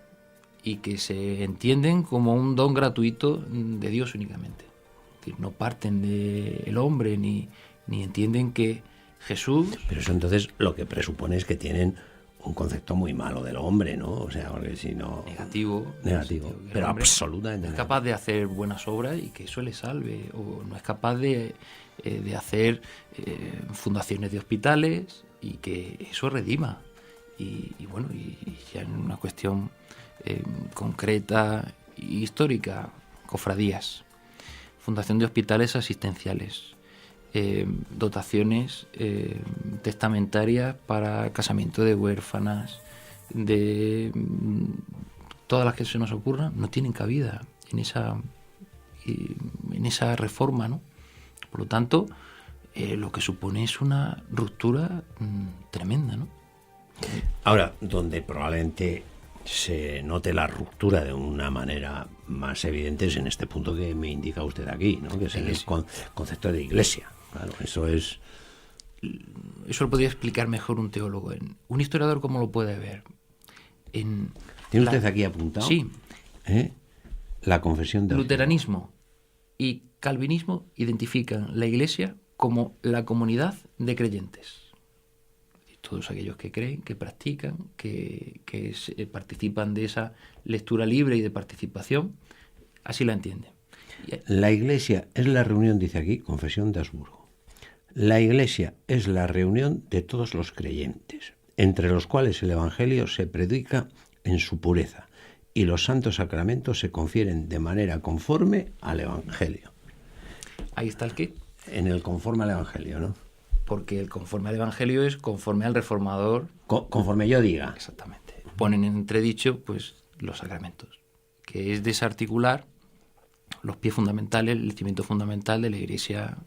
Speaker 2: y que se entienden como un don gratuito de Dios únicamente. Es decir, no parten del hombre ni entienden que Jesús...
Speaker 1: Pero eso entonces lo que presupone es que tienen un concepto muy malo del hombre, ¿no? O sea, porque si no...
Speaker 2: Negativo.
Speaker 1: Pero absolutamente
Speaker 2: no es capaz de hacer buenas obras y que eso le salve. O no es capaz de hacer fundaciones de hospitales y que eso redima. Y bueno, y ya en una cuestión concreta e histórica, cofradías, fundación de hospitales asistenciales, dotaciones testamentarias para casamiento de huérfanas, de todas las que se nos ocurran, no tienen cabida en esa reforma, ¿no? Por lo tanto, lo que supone es una ruptura tremenda, ¿no?
Speaker 1: Ahora, donde probablemente se note la ruptura de una manera más evidente es en este punto que me indica usted aquí, ¿no? Que es en el concepto de iglesia. Claro, eso
Speaker 2: lo podría explicar mejor un teólogo. Un historiador, ¿cómo lo puede ver?
Speaker 1: ¿Tiene usted aquí apuntado?
Speaker 2: Sí.
Speaker 1: La confesión de
Speaker 2: luteranismo y calvinismo identifican la iglesia como la comunidad de creyentes. Todos aquellos que creen, que practican, que participan de esa lectura libre y de participación, así la entienden.
Speaker 1: La iglesia es la reunión, dice aquí, Confesión de Habsburgo. La iglesia es la reunión de todos los creyentes, entre los cuales el evangelio se predica en su pureza y los santos sacramentos se confieren de manera conforme al evangelio.
Speaker 2: Ahí está el qué.
Speaker 1: En el conforme al evangelio, ¿no?
Speaker 2: Porque el conforme al evangelio es conforme al reformador.
Speaker 1: Conforme yo diga.
Speaker 2: Exactamente. Ponen en entredicho pues los sacramentos, que es desarticular los pies fundamentales, el cimiento fundamental de la iglesia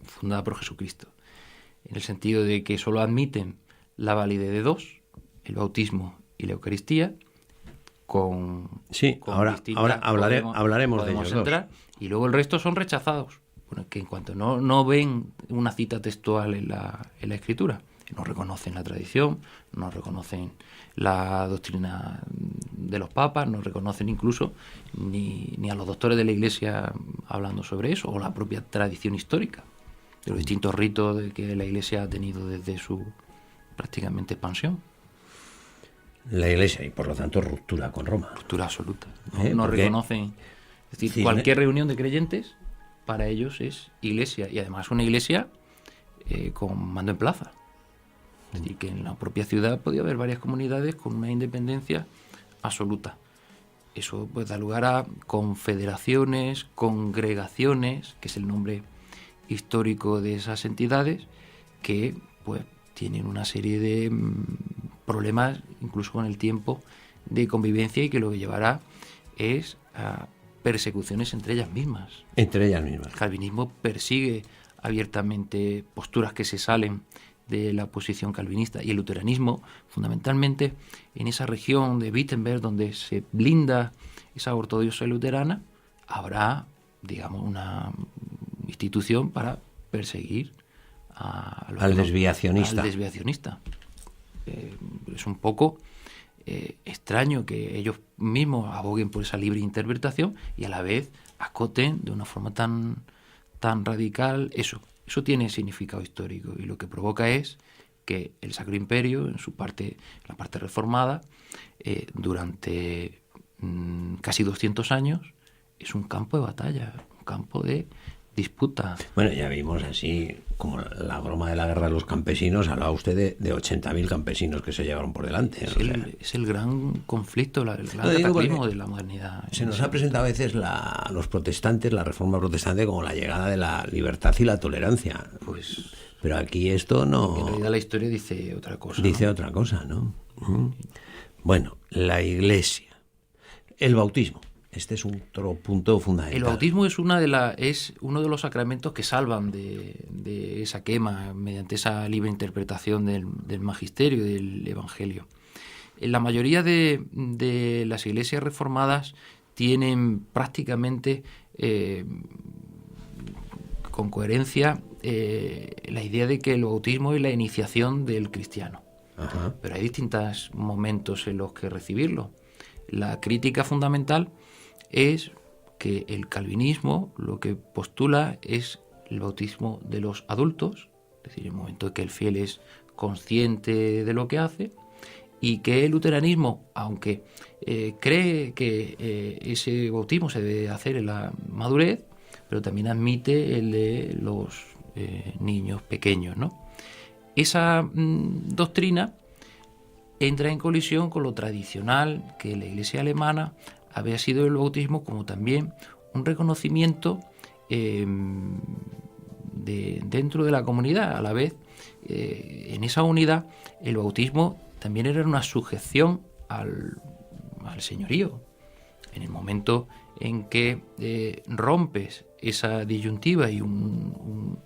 Speaker 2: fundada por Jesucristo, en el sentido de que solo admiten la validez de dos, el bautismo y la Eucaristía,
Speaker 1: ahora hablaremos de ellos
Speaker 2: entrar, dos. Y luego el resto son rechazados, bueno, que en cuanto no ven una cita textual en la Escritura, no reconocen la tradición, no reconocen la doctrina de los papas, no reconocen incluso ni a los doctores de la Iglesia hablando sobre eso, o la propia tradición histórica de los distintos ritos que la Iglesia ha tenido desde su prácticamente expansión.
Speaker 1: La Iglesia, y por lo tanto ruptura con Roma.
Speaker 2: Ruptura absoluta. No reconocen. Es decir, cualquier reunión de creyentes para ellos es iglesia, y además una iglesia con mando en plaza. Es decir, que en la propia ciudad podía haber varias comunidades con una independencia absoluta. Eso pues da lugar a confederaciones, congregaciones, que es el nombre histórico de esas entidades, que pues tienen una serie de problemas, incluso con el tiempo, de convivencia, y que lo que llevará es a persecuciones entre ellas mismas.
Speaker 1: Entre ellas mismas.
Speaker 2: El calvinismo persigue abiertamente posturas que se salen de la posición calvinista, y el luteranismo, fundamentalmente en esa región de Wittenberg, donde se blinda esa ortodoxia luterana, habrá, digamos, una institución para perseguir
Speaker 1: al desviacionista.
Speaker 2: Al desviacionista. Es un poco extraño que ellos mismos aboguen por esa libre interpretación y a la vez acoten de una forma tan radical eso. Eso tiene significado histórico, y lo que provoca es que el Sacro Imperio, en su parte, la parte reformada, durante casi 200 años, es un campo de batalla, un campo de disputa.
Speaker 1: Bueno, ya vimos así, como la broma de la guerra de los campesinos, hablaba usted de 80.000 campesinos que se llevaron por delante.
Speaker 2: Es el gran conflicto, el gran cataclismo de la modernidad.
Speaker 1: Se nos ha presentado a veces los protestantes, la reforma protestante, como la llegada de la libertad y la tolerancia.
Speaker 2: Pues,
Speaker 1: pero aquí esto no...
Speaker 2: En realidad la historia dice otra cosa.
Speaker 1: Dice otra cosa, ¿no? Bueno, la Iglesia, el bautismo. Este es otro punto fundamental.
Speaker 2: El bautismo es uno de los sacramentos que salvan de esa quema mediante esa libre interpretación del magisterio, del evangelio. La mayoría de las iglesias reformadas tienen prácticamente con coherencia la idea de que el bautismo es la iniciación del cristiano.
Speaker 1: Ajá.
Speaker 2: Pero hay distintos momentos en los que recibirlo. La crítica fundamental es que el calvinismo lo que postula es el bautismo de los adultos, es decir, el momento en que el fiel es consciente de lo que hace, y que el luteranismo, aunque cree que ese bautismo se debe hacer en la madurez, pero también admite el de los niños pequeños, ¿no? Esa doctrina entra en colisión con lo tradicional que la Iglesia alemana había sido el bautismo, como también un reconocimiento dentro de la comunidad. A la vez, en esa unidad, el bautismo también era una sujeción al señorío. En el momento en que rompes esa disyuntiva y un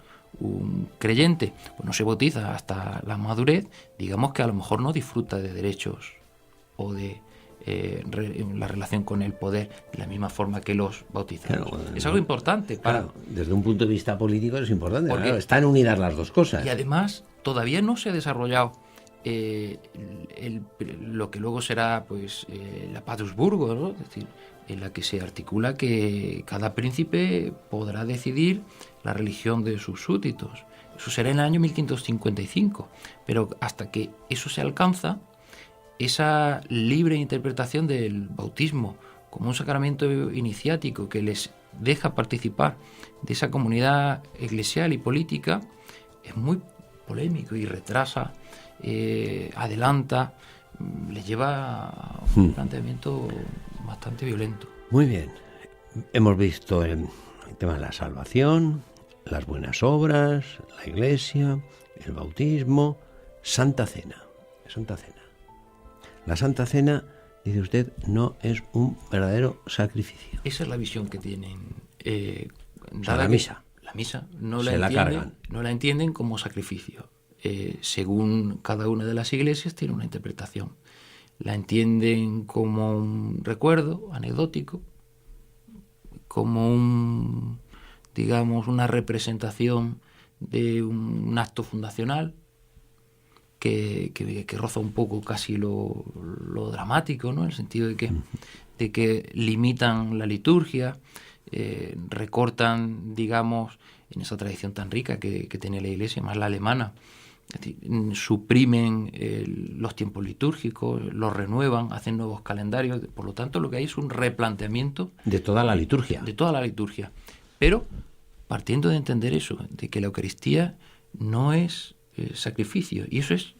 Speaker 2: creyente no se bautiza hasta la madurez, digamos que a lo mejor no disfruta de derechos o de la relación con el poder de la misma forma que los bautizados.
Speaker 1: Claro,
Speaker 2: es algo importante
Speaker 1: claro, desde un punto de vista político es importante, claro, están unidas las dos cosas.
Speaker 2: Y además todavía no se ha desarrollado lo que luego será pues la Patrusburgo, ¿no? Es decir, en la que se articula que cada príncipe podrá decidir la religión de sus súbditos. Eso será en el año 1555, pero hasta que eso se alcanza, esa libre interpretación del bautismo como un sacramento iniciático que les deja participar de esa comunidad eclesial y política es muy polémico y retrasa, adelanta, le lleva a un planteamiento bastante violento.
Speaker 1: Muy bien, hemos visto el tema de la salvación, las buenas obras, la Iglesia, el bautismo, Santa Cena. La Santa Cena, dice usted, no es un verdadero sacrificio.
Speaker 2: Esa es la visión que tienen.
Speaker 1: La misa.
Speaker 2: La misa no la entienden como sacrificio. Según cada una de las iglesias tiene una interpretación. La entienden como un recuerdo anecdótico, como una representación de un acto fundacional, que roza un poco casi lo dramático, ¿no? En el sentido de que limitan la liturgia, recortan, digamos, en esa tradición tan rica que tenía la Iglesia, más la alemana, es decir, suprimen los tiempos litúrgicos, los renuevan, hacen nuevos calendarios. Por lo tanto, lo que hay es un replanteamiento
Speaker 1: de toda la liturgia.
Speaker 2: Pero partiendo de entender eso, de que la Eucaristía no es sacrificio, y eso es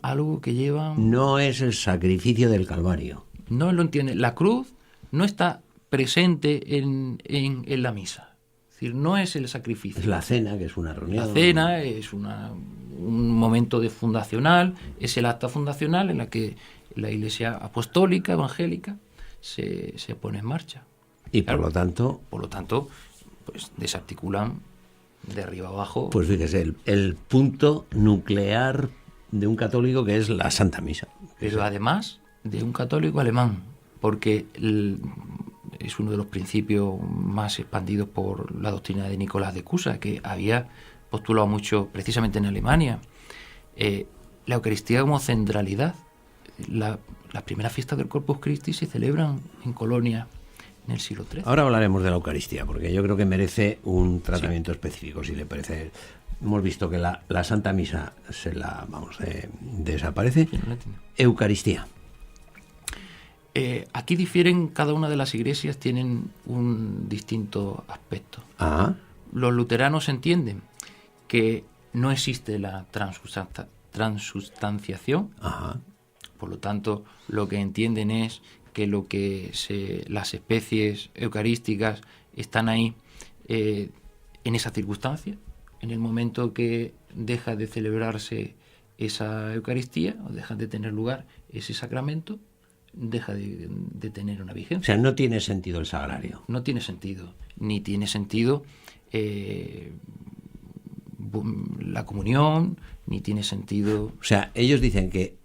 Speaker 2: algo que llevan...
Speaker 1: No es el sacrificio del Calvario.
Speaker 2: No lo entiende. La cruz no está presente en la misa. Es Es decir, no es el sacrificio.
Speaker 1: Es la cena, que es una reunión.
Speaker 2: La cena es un momento fundacional, es el acta fundacional en la que la Iglesia apostólica, evangélica, se pone en marcha.
Speaker 1: Y
Speaker 2: claro,
Speaker 1: por lo
Speaker 2: tanto, pues desarticulan de arriba abajo.
Speaker 1: Pues fíjese, el punto nuclear de un católico, que es la Santa Misa.
Speaker 2: Pero además de un católico alemán, porque es uno de los principios más expandidos por la doctrina de Nicolás de Cusa, que había postulado mucho precisamente en Alemania. La Eucaristía como centralidad. Las primeras fiestas del Corpus Christi se celebran en Colonia en el siglo XIII.
Speaker 1: Ahora hablaremos de la Eucaristía, porque yo creo que merece un tratamiento específico, si le parece. Hemos visto que la Santa Misa desaparece.
Speaker 2: Sí, no
Speaker 1: Eucaristía.
Speaker 2: Aquí difieren, cada una de las iglesias tienen un distinto aspecto.
Speaker 1: Ah.
Speaker 2: Los luteranos entienden que no existe la transustanciación.
Speaker 1: Ajá.
Speaker 2: Por lo tanto, lo que entienden es que las especies eucarísticas están ahí en esa circunstancia. En el momento que deja de celebrarse esa Eucaristía o deja de tener lugar ese sacramento, deja de tener una vigencia.
Speaker 1: O sea, no tiene sentido el sagrario.
Speaker 2: No tiene sentido. Ni tiene sentido la comunión, ni tiene sentido...
Speaker 1: O sea, ellos dicen que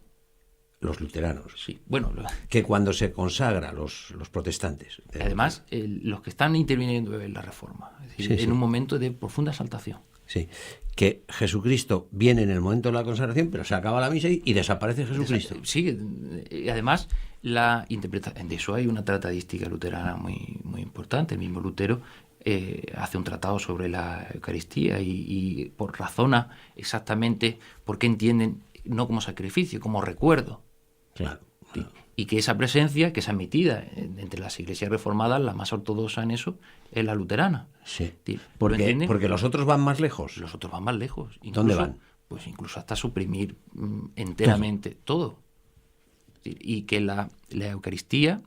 Speaker 1: los luteranos,
Speaker 2: sí, bueno,
Speaker 1: que cuando se consagra los protestantes...
Speaker 2: Además, los que están interviniendo en la Reforma, es decir, en un momento de profunda exaltación.
Speaker 1: Sí, que Jesucristo viene en el momento de la consagración, pero se acaba la misa y desaparece Jesucristo.
Speaker 2: Sí, y además la interpretación de eso hay una tratadística luterana muy, muy importante. El mismo Lutero hace un tratado sobre la Eucaristía y razona exactamente por qué entienden no como sacrificio, como recuerdo.
Speaker 1: Claro.
Speaker 2: Y que esa presencia, que es admitida entre las iglesias reformadas, la más ortodoxa en eso es la luterana.
Speaker 1: Sí. Porque los otros van más lejos.
Speaker 2: Los otros van más lejos. Incluso,
Speaker 1: ¿dónde van?
Speaker 2: Pues incluso hasta suprimir enteramente todo. Y que la Eucaristía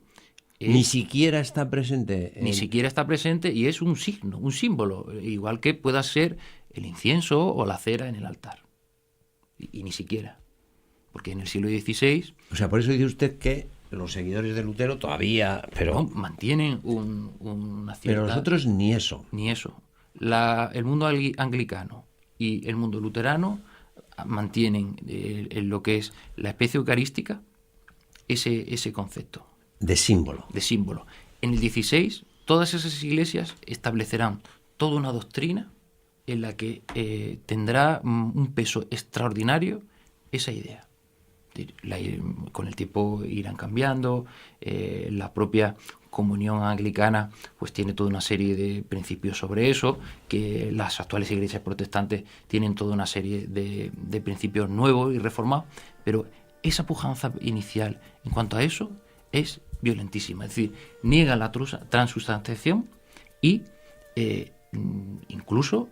Speaker 1: ni siquiera está presente.
Speaker 2: Ni siquiera está presente, y es un signo, un símbolo, igual que pueda ser el incienso o la cera en el altar. Y ni siquiera. Porque en el siglo XVI...
Speaker 1: O sea, por eso dice usted que los seguidores de Lutero todavía... pero
Speaker 2: mantienen una cierta...
Speaker 1: Pero los otros ni eso.
Speaker 2: Ni eso. El mundo anglicano y el mundo luterano mantienen en lo que es la especie eucarística ese concepto.
Speaker 1: De símbolo.
Speaker 2: De símbolo. En el XVI, todas esas iglesias establecerán toda una doctrina en la que tendrá un peso extraordinario esa idea. Con el tiempo irán cambiando, la propia comunión anglicana pues tiene toda una serie de principios sobre eso, que las actuales iglesias protestantes tienen toda una serie de principios nuevos y reformados, pero esa pujanza inicial en cuanto a eso es violentísima, es decir, niegan la transustanciación y incluso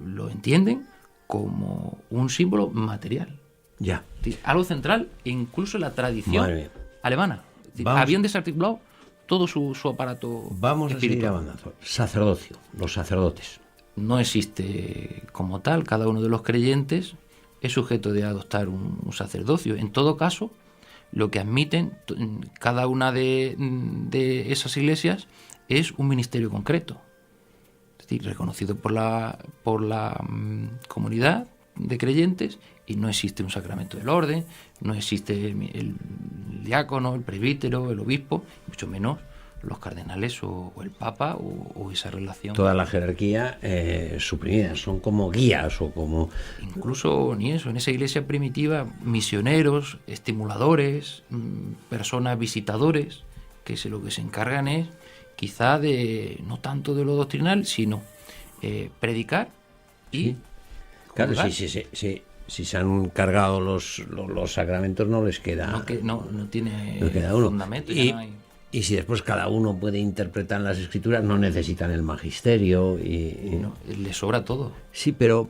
Speaker 2: lo entienden como un símbolo material.
Speaker 1: Ya.
Speaker 2: Algo central, incluso la tradición alemana. Habían desarticulado todo su aparato.
Speaker 1: Vamos
Speaker 2: espiritual.
Speaker 1: A seguir avanzando. Sacerdocio, los sacerdotes.
Speaker 2: No existe como tal, cada uno de los creyentes es sujeto de adoptar un sacerdocio. En todo caso, lo que admiten cada una de esas iglesias es un ministerio concreto. Es decir, reconocido por la comunidad de creyentes, y no existe un sacramento del orden, no existe el diácono, el presbítero, el obispo, mucho menos los cardenales o el papa o esa relación.
Speaker 1: Toda la jerarquía suprimida, son como guías o como...
Speaker 2: Incluso ni eso, en esa iglesia primitiva, misioneros, estimuladores, personas visitadores, que lo que se encargan es quizá de, no tanto de lo doctrinal, sino predicar y...
Speaker 1: Sí. Claro, si se han cargado los sacramentos no les queda...
Speaker 2: No tiene
Speaker 1: fundamento. Y si después cada uno puede interpretar las escrituras, no necesitan el magisterio y...
Speaker 2: No, les sobra todo.
Speaker 1: Sí, pero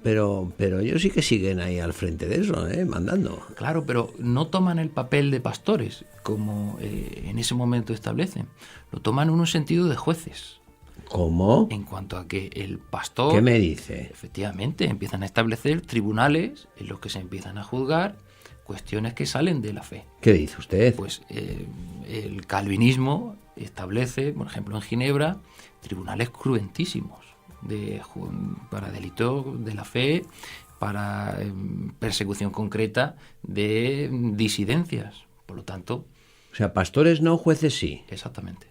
Speaker 1: ellos sí que siguen ahí al frente de eso, mandando.
Speaker 2: Claro, pero no toman el papel de pastores, como en ese momento establecen. Lo toman en un sentido de jueces.
Speaker 1: ¿Cómo?
Speaker 2: En cuanto a que el pastor...
Speaker 1: ¿Qué me dice?
Speaker 2: Efectivamente, empiezan a establecer tribunales en los que se empiezan a juzgar cuestiones que salen de la fe.
Speaker 1: ¿Qué dice usted?
Speaker 2: Pues el calvinismo establece, por ejemplo, en Ginebra, tribunales cruentísimos para delitos de la fe, para persecución concreta de disidencias. Por lo tanto...
Speaker 1: O sea, pastores no, jueces sí.
Speaker 2: Exactamente.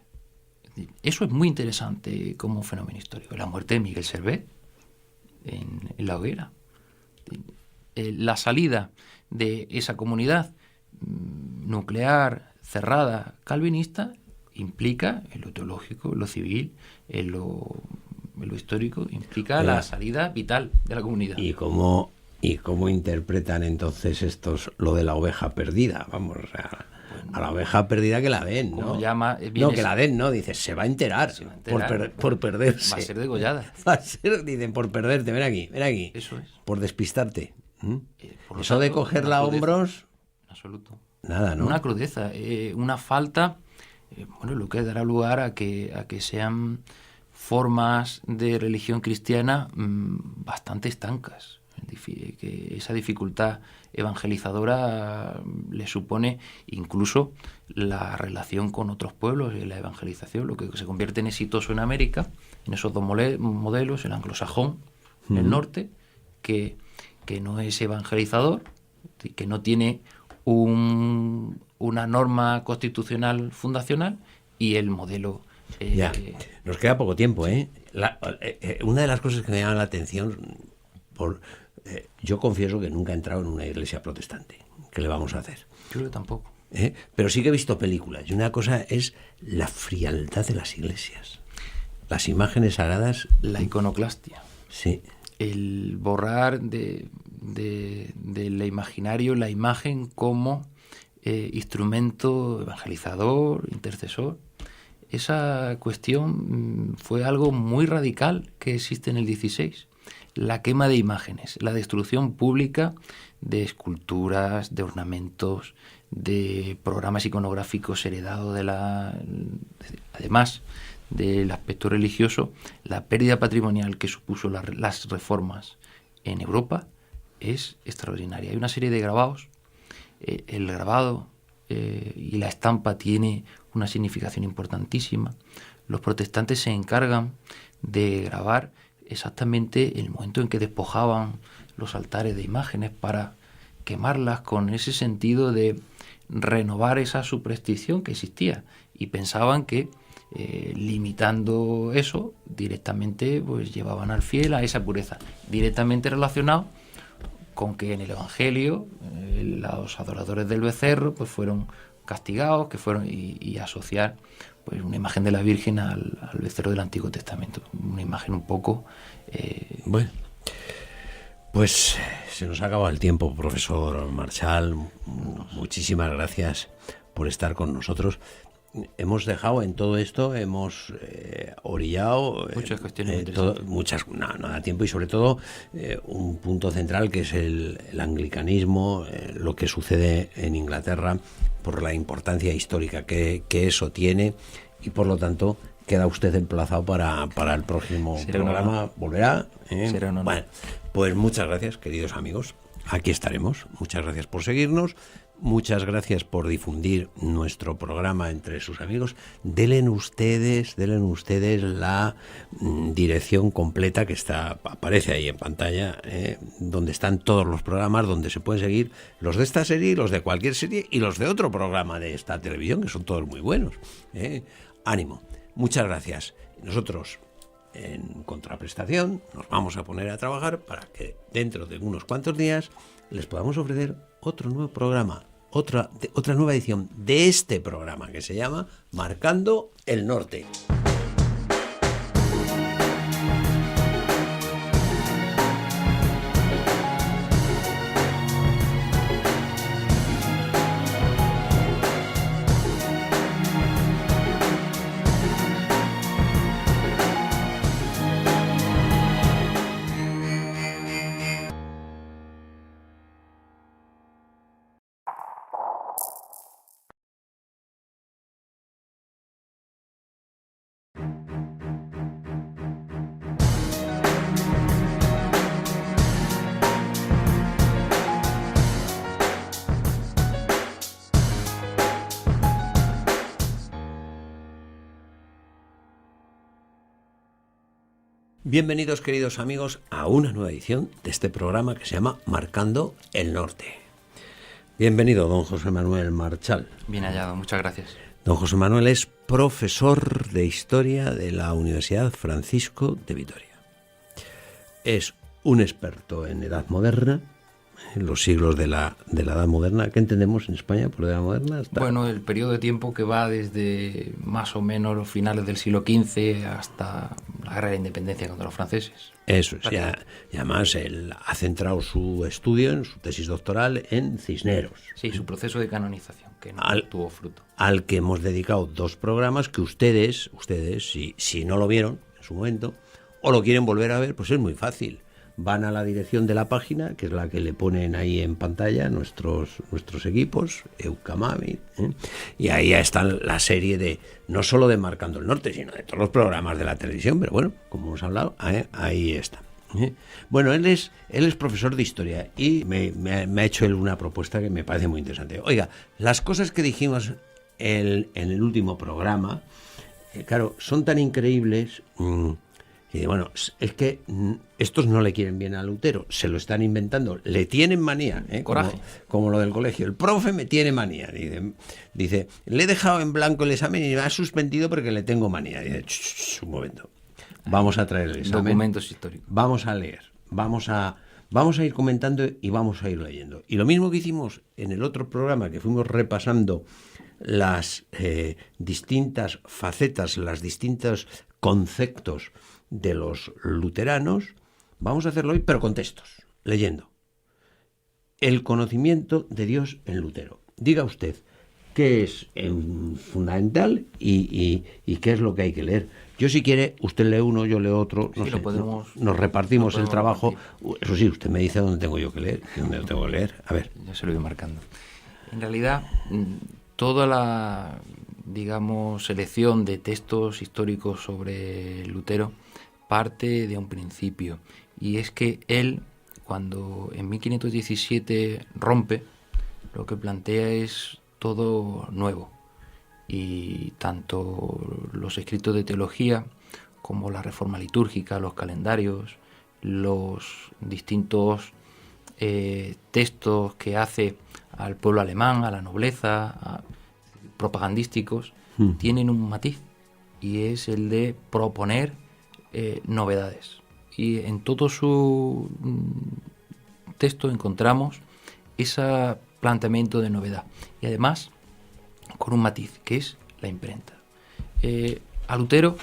Speaker 2: Eso es muy interesante como fenómeno histórico. La muerte de Miguel Servet en la hoguera. La salida de esa comunidad nuclear, cerrada, calvinista, implica en lo teológico, en lo civil, en lo histórico, implica la salida vital de la comunidad.
Speaker 1: ¿Y cómo interpretan entonces estos lo de la oveja perdida? Vamos, a la oveja perdida que la den, ¿no? No, que la den, no, dices, se va a enterar, por perderse.
Speaker 2: Va a ser degollada.
Speaker 1: Dicen, por perderte, ven aquí.
Speaker 2: Eso es.
Speaker 1: Por despistarte. Eso
Speaker 2: tanto,
Speaker 1: de cogerla a hombros...
Speaker 2: En absoluto.
Speaker 1: Nada, ¿no?
Speaker 2: Una crudeza, una falta, lo que dará lugar a que sean formas de religión cristiana bastante estancas. Que esa dificultad evangelizadora le supone incluso la relación con otros pueblos y la evangelización, lo que se convierte en exitoso en América, en esos dos modelos, el anglosajón en el norte, que no es evangelizador, que no tiene una norma constitucional fundacional, y el modelo...
Speaker 1: Ya, nos queda poco tiempo, ¿eh? Una de las cosas que me llama la atención, yo confieso que nunca he entrado en una iglesia protestante. ¿Qué le vamos a hacer?
Speaker 2: Yo tampoco.
Speaker 1: Pero sí que he visto películas, y una cosa es la frialdad de las iglesias. Las imágenes sagradas...
Speaker 2: La iconoclastia.
Speaker 1: Sí.
Speaker 2: El borrar del imaginario la imagen como instrumento evangelizador, intercesor. Esa cuestión fue algo muy radical que existe en el 16. La quema de imágenes, la destrucción pública de esculturas, de ornamentos, de programas iconográficos heredados además del aspecto religioso. La pérdida patrimonial que supuso las reformas en Europa es extraordinaria. Hay una serie de grabados. El grabado y la estampa tiene una significación importantísima. Los protestantes se encargan de grabar exactamente el momento en que despojaban los altares de imágenes para quemarlas, con ese sentido de renovar esa superstición que existía, y pensaban que limitando eso directamente pues llevaban al fiel a esa pureza, directamente relacionado con que en el Evangelio los adoradores del becerro pues fueron castigados, y asociar pues una imagen de la Virgen al becerro del Antiguo Testamento, una imagen un poco...
Speaker 1: Bueno, pues se nos ha acabado el tiempo, profesor Marchal. Muchísimas gracias por estar con nosotros. Hemos dejado en todo esto, hemos orillado
Speaker 2: muchas cuestiones interesantes.
Speaker 1: No da tiempo, y sobre todo un punto central que es el anglicanismo, lo que sucede en Inglaterra, por la importancia histórica que eso tiene, y por lo tanto queda usted emplazado para el próximo programa. ¿Volverá?
Speaker 2: Será un honor.
Speaker 1: Bueno, pues muchas gracias, queridos amigos. Aquí estaremos. Muchas gracias por seguirnos. Muchas gracias por difundir nuestro programa entre sus amigos. Denle ustedes la dirección completa que aparece ahí en pantalla, donde están todos los programas, donde se pueden seguir los de esta serie, los de cualquier serie y los de otro programa de esta televisión, que son todos muy buenos. Ánimo. Muchas gracias. Nosotros, en contraprestación, nos vamos a poner a trabajar para que dentro de unos cuantos días les podamos ofrecer otro nuevo programa, otra nueva edición de este programa que se llama Marcando el Norte. Bienvenidos, queridos amigos, a una nueva edición de este programa que se llama Marcando el Norte. Bienvenido, don José Manuel Marchal.
Speaker 2: Bien hallado, muchas gracias.
Speaker 1: Don José Manuel es profesor de Historia de la Universidad Francisco de Vitoria. Es un experto en Edad Moderna, en los siglos de la Edad Moderna. ¿Qué entendemos en España por Edad Moderna?
Speaker 2: Bueno, el periodo de tiempo que va desde más o menos los finales del siglo XV hasta la Guerra de la Independencia contra los franceses.
Speaker 1: Eso es, y además él ha centrado su estudio, en su tesis doctoral, en Cisneros.
Speaker 2: Sí, su proceso de canonización, que no tuvo fruto.
Speaker 1: Al que hemos dedicado 2 programas que ustedes, si no lo vieron en su momento, o lo quieren volver a ver, pues es muy fácil. Van a la dirección de la página, que es la que le ponen ahí en pantalla nuestros equipos, Eucamami, y ahí ya está la serie de, no solo de Marcando el Norte, sino de todos los programas de la televisión, pero bueno, como hemos hablado, ahí está. Bueno, él es profesor de Historia y me ha hecho él una propuesta que me parece muy interesante. Oiga, las cosas que dijimos en el último programa, claro, son tan increíbles... Y bueno, es que estos no le quieren bien a Lutero, se lo están inventando, le tienen manía,
Speaker 2: Coraje.
Speaker 1: Como lo del colegio. El profe me tiene manía, dice, le he dejado en blanco el examen y me ha suspendido porque le tengo manía. Dice, un momento, vamos a traer el examen.
Speaker 2: Documentos históricos.
Speaker 1: Vamos a leer, vamos a ir comentando y vamos a ir leyendo. Y lo mismo que hicimos en el otro programa, que fuimos repasando las distintas facetas, los distintos conceptos de los luteranos, vamos a hacerlo hoy, pero con textos, leyendo. El conocimiento de Dios en Lutero. Diga usted qué es fundamental y qué es lo que hay que leer. Yo, si quiere, usted lee uno, yo leo otro, nos repartimos el trabajo. Eso sí, usted me dice dónde tengo yo que leer y dónde lo tengo que leer. A ver.
Speaker 2: Ya se lo voy marcando. En realidad, toda la, digamos, selección de textos históricos sobre Lutero parte de un principio, y es que él, cuando en 1517 rompe, lo que plantea es todo nuevo, y tanto los escritos de teología como la reforma litúrgica, los calendarios, los distintos textos que hace al pueblo alemán, a la nobleza, propagandísticos, tienen un matiz, y es el de proponer novedades. Y en todo su texto encontramos ese planteamiento de novedad, y además con un matiz, que es la imprenta. A Lutero,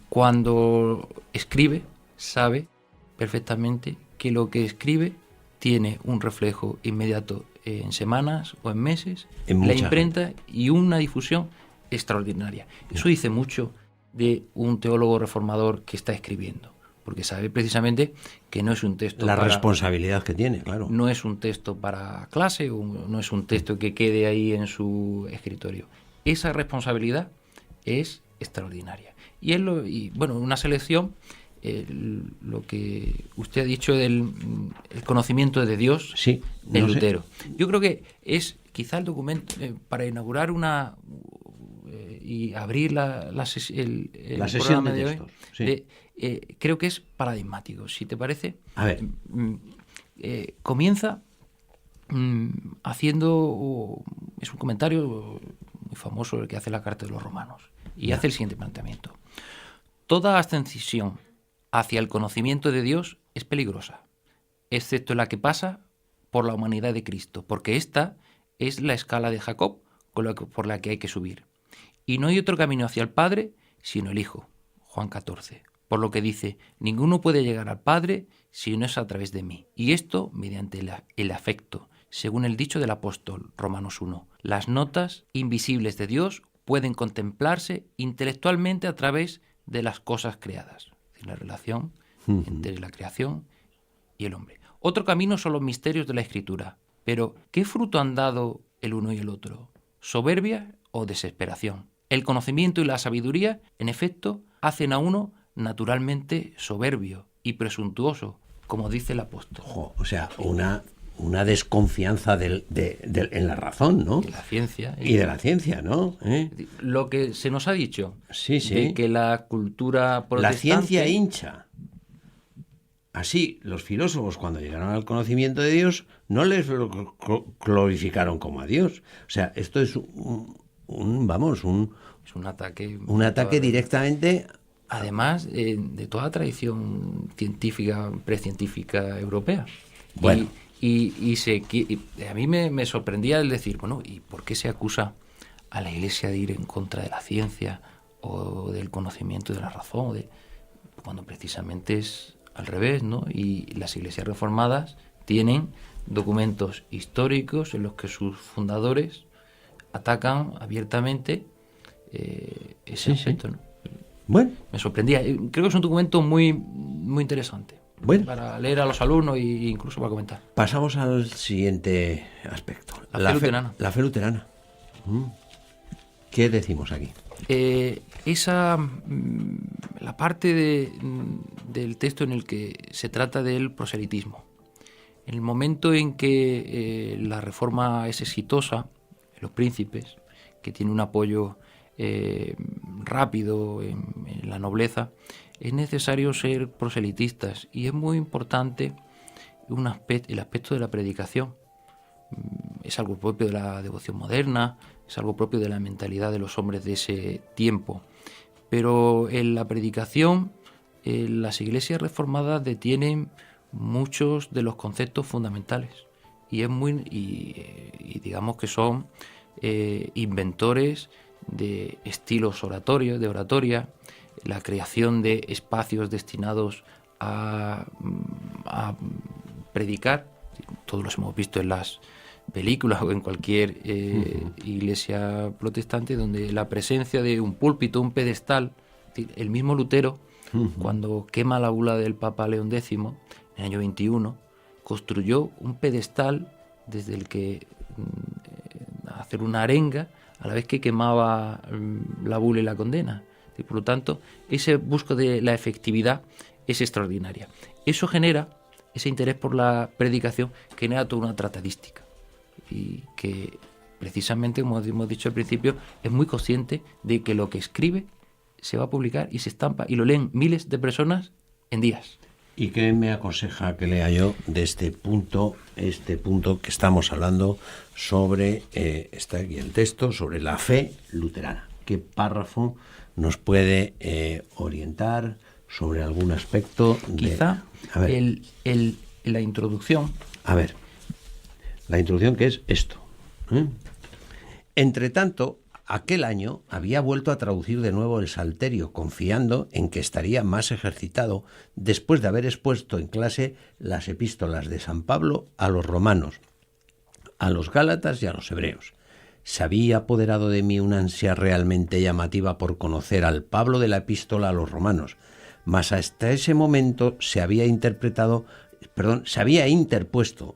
Speaker 2: cuando escribe, sabe perfectamente que lo que escribe tiene un reflejo inmediato en semanas o en meses, en la imprenta, y una difusión extraordinaria. Eso dice mucho de un teólogo reformador que está escribiendo, porque sabe precisamente que no es un texto
Speaker 1: responsabilidad que tiene, claro.
Speaker 2: No es un texto para clase, o no es un texto que quede ahí en su escritorio. Esa responsabilidad es extraordinaria. Y bueno, una selección, lo que usted ha dicho del el conocimiento de Dios,
Speaker 1: sí,
Speaker 2: de Lutero. Yo creo que es quizá el documento para inaugurar y abrir la sesión de hoy, sí. Creo que es paradigmático. Si te parece,
Speaker 1: a ver.
Speaker 2: Comienza haciendo, es un comentario muy famoso el que hace la Carta de los Romanos, y hace el siguiente planteamiento: toda ascensión hacia el conocimiento de Dios es peligrosa, excepto la que pasa por la humanidad de Cristo, porque esta es la escala de Jacob por la que hay que subir. Y no hay otro camino hacia el Padre sino el Hijo, Juan 14. Por lo que dice, ninguno puede llegar al Padre si no es a través de mí. Y esto mediante el afecto, según el dicho del apóstol, Romanos 1. Las notas invisibles de Dios pueden contemplarse intelectualmente a través de las cosas creadas. Es decir, la relación entre la creación y el hombre. Otro camino son los misterios de la Escritura. Pero, ¿qué fruto han dado el uno y el otro? ¿Soberbia o desesperación? El conocimiento y la sabiduría, en efecto, hacen a uno naturalmente soberbio y presuntuoso, como dice el apóstol.
Speaker 1: O sea, una desconfianza en la razón, ¿no?
Speaker 2: De la ciencia.
Speaker 1: Y de la ciencia, ¿no?
Speaker 2: Lo que se nos ha dicho,
Speaker 1: sí.
Speaker 2: de que la cultura protestante...
Speaker 1: La ciencia hincha. Así, los filósofos, cuando llegaron al conocimiento de Dios, no les glorificaron como a Dios. O sea, esto es
Speaker 2: Es un ataque.
Speaker 1: un ataque directamente.
Speaker 2: Además, de toda tradición científica, precientífica europea.
Speaker 1: Bueno.
Speaker 2: Y a mí me sorprendía el decir, bueno, ¿y por qué se acusa a la Iglesia de ir en contra de la ciencia o del conocimiento de la razón? Cuando precisamente es al revés, ¿no? Y las iglesias reformadas tienen documentos históricos en los que sus fundadores atacan abiertamente ese aspecto, ¿no?
Speaker 1: Bueno.
Speaker 2: Me sorprendía. Creo que es un documento muy, muy interesante.
Speaker 1: Bueno.
Speaker 2: Para leer a los alumnos e incluso para comentar.
Speaker 1: Pasamos al siguiente aspecto.
Speaker 2: La fe luterana.
Speaker 1: La fe luterana. ¿Qué decimos aquí?
Speaker 2: La parte del texto en el que se trata del proselitismo. En el momento en que la reforma es exitosa, en los príncipes, que tiene un apoyo rápido en la nobleza, es necesario ser proselitistas y es muy importante el aspecto de la predicación. Es algo propio de la devoción moderna, es algo propio de la mentalidad de los hombres de ese tiempo. Pero en la predicación, las iglesias reformadas detienen muchos de los conceptos fundamentales y digamos que son inventores de estilos oratorios, de oratoria, la creación de espacios destinados a predicar. Todos los hemos visto en las películas o en cualquier iglesia protestante, donde la presencia de un púlpito, un pedestal, el mismo Lutero, cuando quema la bula del Papa León X, en el año 21, construyó un pedestal desde el que hacer una arenga a la vez que quemaba la bula y la condena. Y por lo tanto, ese busco de la efectividad es extraordinaria. Eso genera, ese interés por la predicación, genera toda una tratadística. Y que precisamente, como hemos dicho al principio, es muy consciente de que lo que escribe se va a publicar y se estampa y lo leen miles de personas en días.
Speaker 1: ¿Y qué me aconseja que lea yo de este punto que estamos hablando sobre, está aquí el texto, sobre la fe luterana? ¿Qué párrafo nos puede orientar sobre algún aspecto?
Speaker 2: Quizá la introducción.
Speaker 1: A ver, la introducción, que es esto. Entre tanto, aquel año había vuelto a traducir de nuevo el Salterio, confiando en que estaría más ejercitado después de haber expuesto en clase las epístolas de San Pablo a los romanos, a los gálatas y a los hebreos. Se había apoderado de mí una ansia realmente llamativa por conocer al Pablo de la epístola a los romanos, mas hasta ese momento se había interpuesto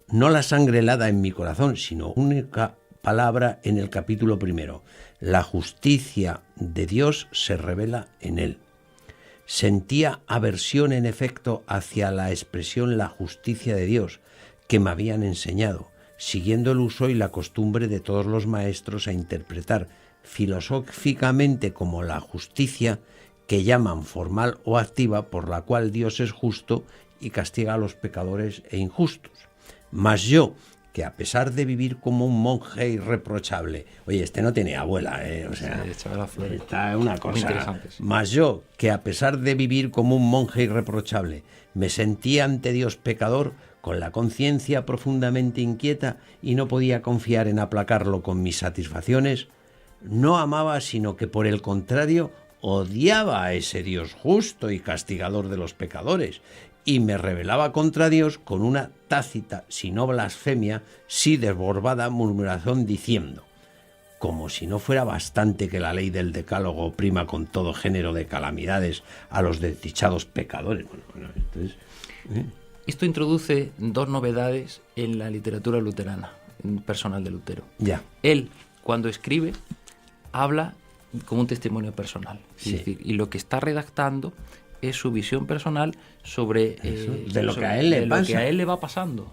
Speaker 1: no la sangre helada en mi corazón, sino única palabra en el capítulo 1. La justicia de Dios se revela en él. Sentía aversión, en efecto, hacia la expresión la justicia de Dios que me habían enseñado, siguiendo el uso y la costumbre de todos los maestros a interpretar filosóficamente como la justicia que llaman formal o activa, por la cual Dios es justo y castiga a los pecadores e injustos. Mas yo, que a pesar de vivir como un monje irreprochable, oye, este no tiene abuela, o sea, está una cosa, mas yo, que a pesar de vivir como un monje irreprochable, me sentía ante Dios pecador, con la conciencia profundamente inquieta y no podía confiar en aplacarlo con mis satisfacciones, no amaba, sino que por el contrario odiaba a ese Dios justo y castigador de los pecadores, y me rebelaba contra Dios con una tácita, si no blasfemia, sí desbordada murmuración, diciendo, como si no fuera bastante que la ley del decálogo oprima con todo género de calamidades a los desdichados pecadores. Entonces,
Speaker 2: Esto introduce dos novedades en la literatura luterana, personal de Lutero.
Speaker 1: Ya.
Speaker 2: Él, cuando escribe, habla como un testimonio personal.
Speaker 1: Sí.
Speaker 2: Es decir, y lo que está redactando es su visión personal sobre
Speaker 1: de lo que a él le
Speaker 2: va pasando.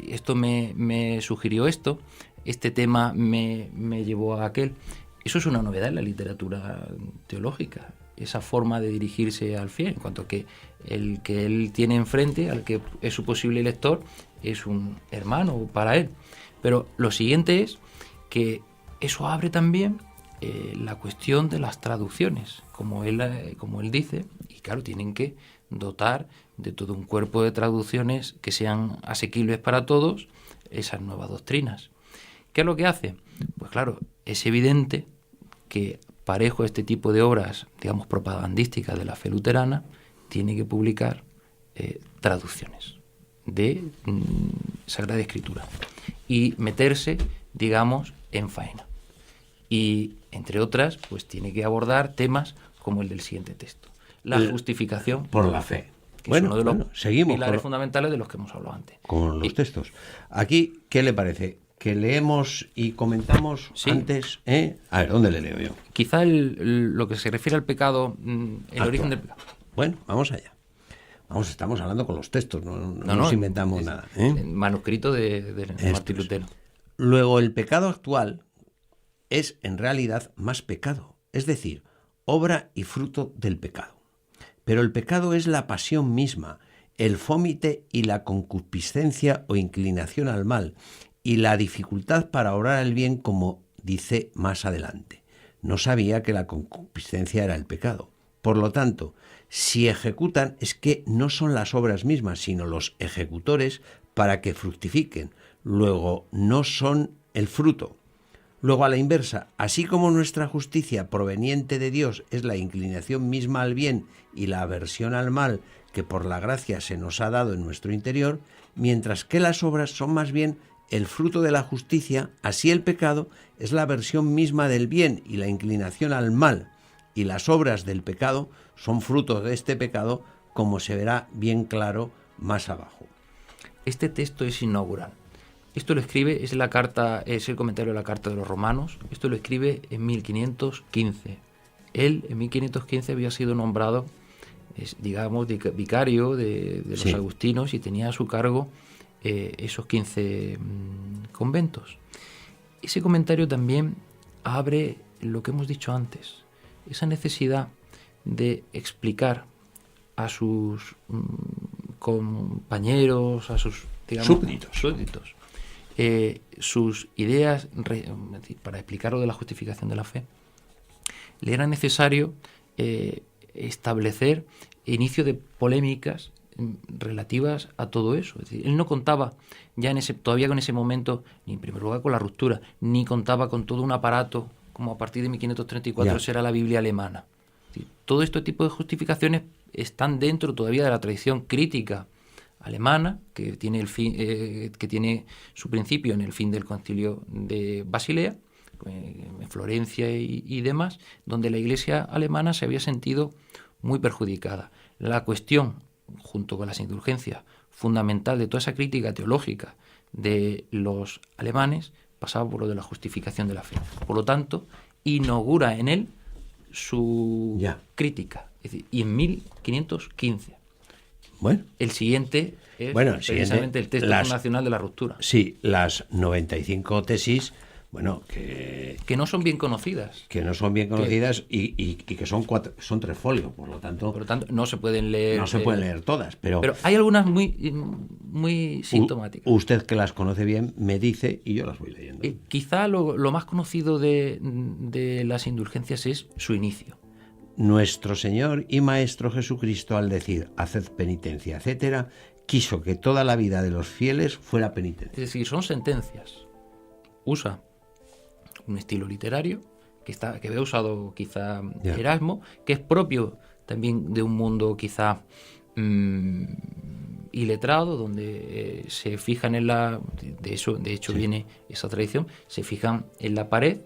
Speaker 2: Esto me sugirió esto, este tema me llevó a aquel. Eso es una novedad en la literatura teológica. esa forma de dirigirse al fiel, en cuanto a que el que él tiene enfrente, al que es su posible lector, es un hermano para él. Pero lo siguiente es que eso abre también la cuestión de las traducciones, como él dice, y claro, tienen que dotar de todo un cuerpo de traducciones que sean asequibles para todos esas nuevas doctrinas. ¿Qué es lo que hace? Pues claro, es evidente que parejo a este tipo de obras, digamos, propagandísticas de la fe luterana, tiene que publicar traducciones de Sagrada Escritura y meterse, digamos, en faena. Y, entre otras, pues tiene que abordar temas como el del siguiente texto. La justificación
Speaker 1: por la fe.
Speaker 2: Que es uno de los
Speaker 1: seguimos
Speaker 2: pilares fundamentales de los que hemos hablado antes.
Speaker 1: Con los textos. Aquí, ¿qué le parece? ¿Que leemos y comentamos antes? A ver, ¿dónde le leo yo?
Speaker 2: Quizá lo que se refiere al pecado, el origen del pecado.
Speaker 1: Bueno, vamos allá. Estamos hablando con los textos, no nos inventamos nada.
Speaker 2: El manuscrito de Martín Lutero.
Speaker 1: Luego, el pecado actual es en realidad más pecado, es decir, obra y fruto del pecado. Pero el pecado es la pasión misma, el fómite y la concupiscencia o inclinación al mal, y la dificultad para obrar el bien, como dice más adelante. No sabía que la concupiscencia era el pecado. Por lo tanto, si ejecutan, es que no son las obras mismas, sino los ejecutores para que fructifiquen. Luego, no son el fruto. Luego, a la inversa, así como nuestra justicia proveniente de Dios es la inclinación misma al bien y la aversión al mal que por la gracia se nos ha dado en nuestro interior, mientras que las obras son más bien el fruto de la justicia, así el pecado es la aversión misma del bien y la inclinación al mal, y las obras del pecado son frutos de este pecado, como se verá bien claro más abajo.
Speaker 2: Este texto es inaugural. Esto lo escribe, es el comentario de la carta de los Romanos. Esto lo escribe en 1515. Él, en 1515, había sido nombrado, digamos, vicario de los agustinos y tenía a su cargo esos 15 conventos. Ese comentario también abre lo que hemos dicho antes, esa necesidad de explicar a sus compañeros, a sus, digamos, súbditos, sus ideas para explicar lo de la justificación de la fe. Le era necesario establecer inicio de polémicas relativas a todo eso. Es decir, él no contaba ya todavía con ese momento, ni en primer lugar con la ruptura, ni contaba con todo un aparato como a partir de 1534 será la Biblia alemana. Es decir, todo este tipo de justificaciones están dentro todavía de la tradición crítica alemana, que tiene su principio en el fin del Concilio de Basilea, en Florencia y demás, donde la Iglesia alemana se había sentido muy perjudicada. La cuestión, junto con las indulgencias, fundamental de toda esa crítica teológica de los alemanes, pasaba por lo de la justificación de la fe. Por lo tanto, inaugura en él su crítica. Es decir, y en 1515.
Speaker 1: Bueno,
Speaker 2: el siguiente es precisamente el texto fundacional de la ruptura.
Speaker 1: Sí, las 95 tesis, bueno, que
Speaker 2: no son bien conocidas.
Speaker 1: Que no son bien conocidas y que son 3 folios, por lo tanto
Speaker 2: no se pueden leer.
Speaker 1: No se pueden leer todas, pero
Speaker 2: hay algunas muy sintomáticas.
Speaker 1: Usted, que las conoce bien, me dice y yo las voy leyendo.
Speaker 2: Quizá lo más conocido de las indulgencias es su inicio.
Speaker 1: Nuestro Señor y Maestro Jesucristo, al decir haced penitencia, etcétera, quiso que toda la vida de los fieles fuera penitencia.
Speaker 2: Es decir, son sentencias. Usa un estilo literario que había usado quizá Erasmo, que es propio también de un mundo quizá iletrado, donde se fijan en de hecho viene esa tradición, se fijan en la pared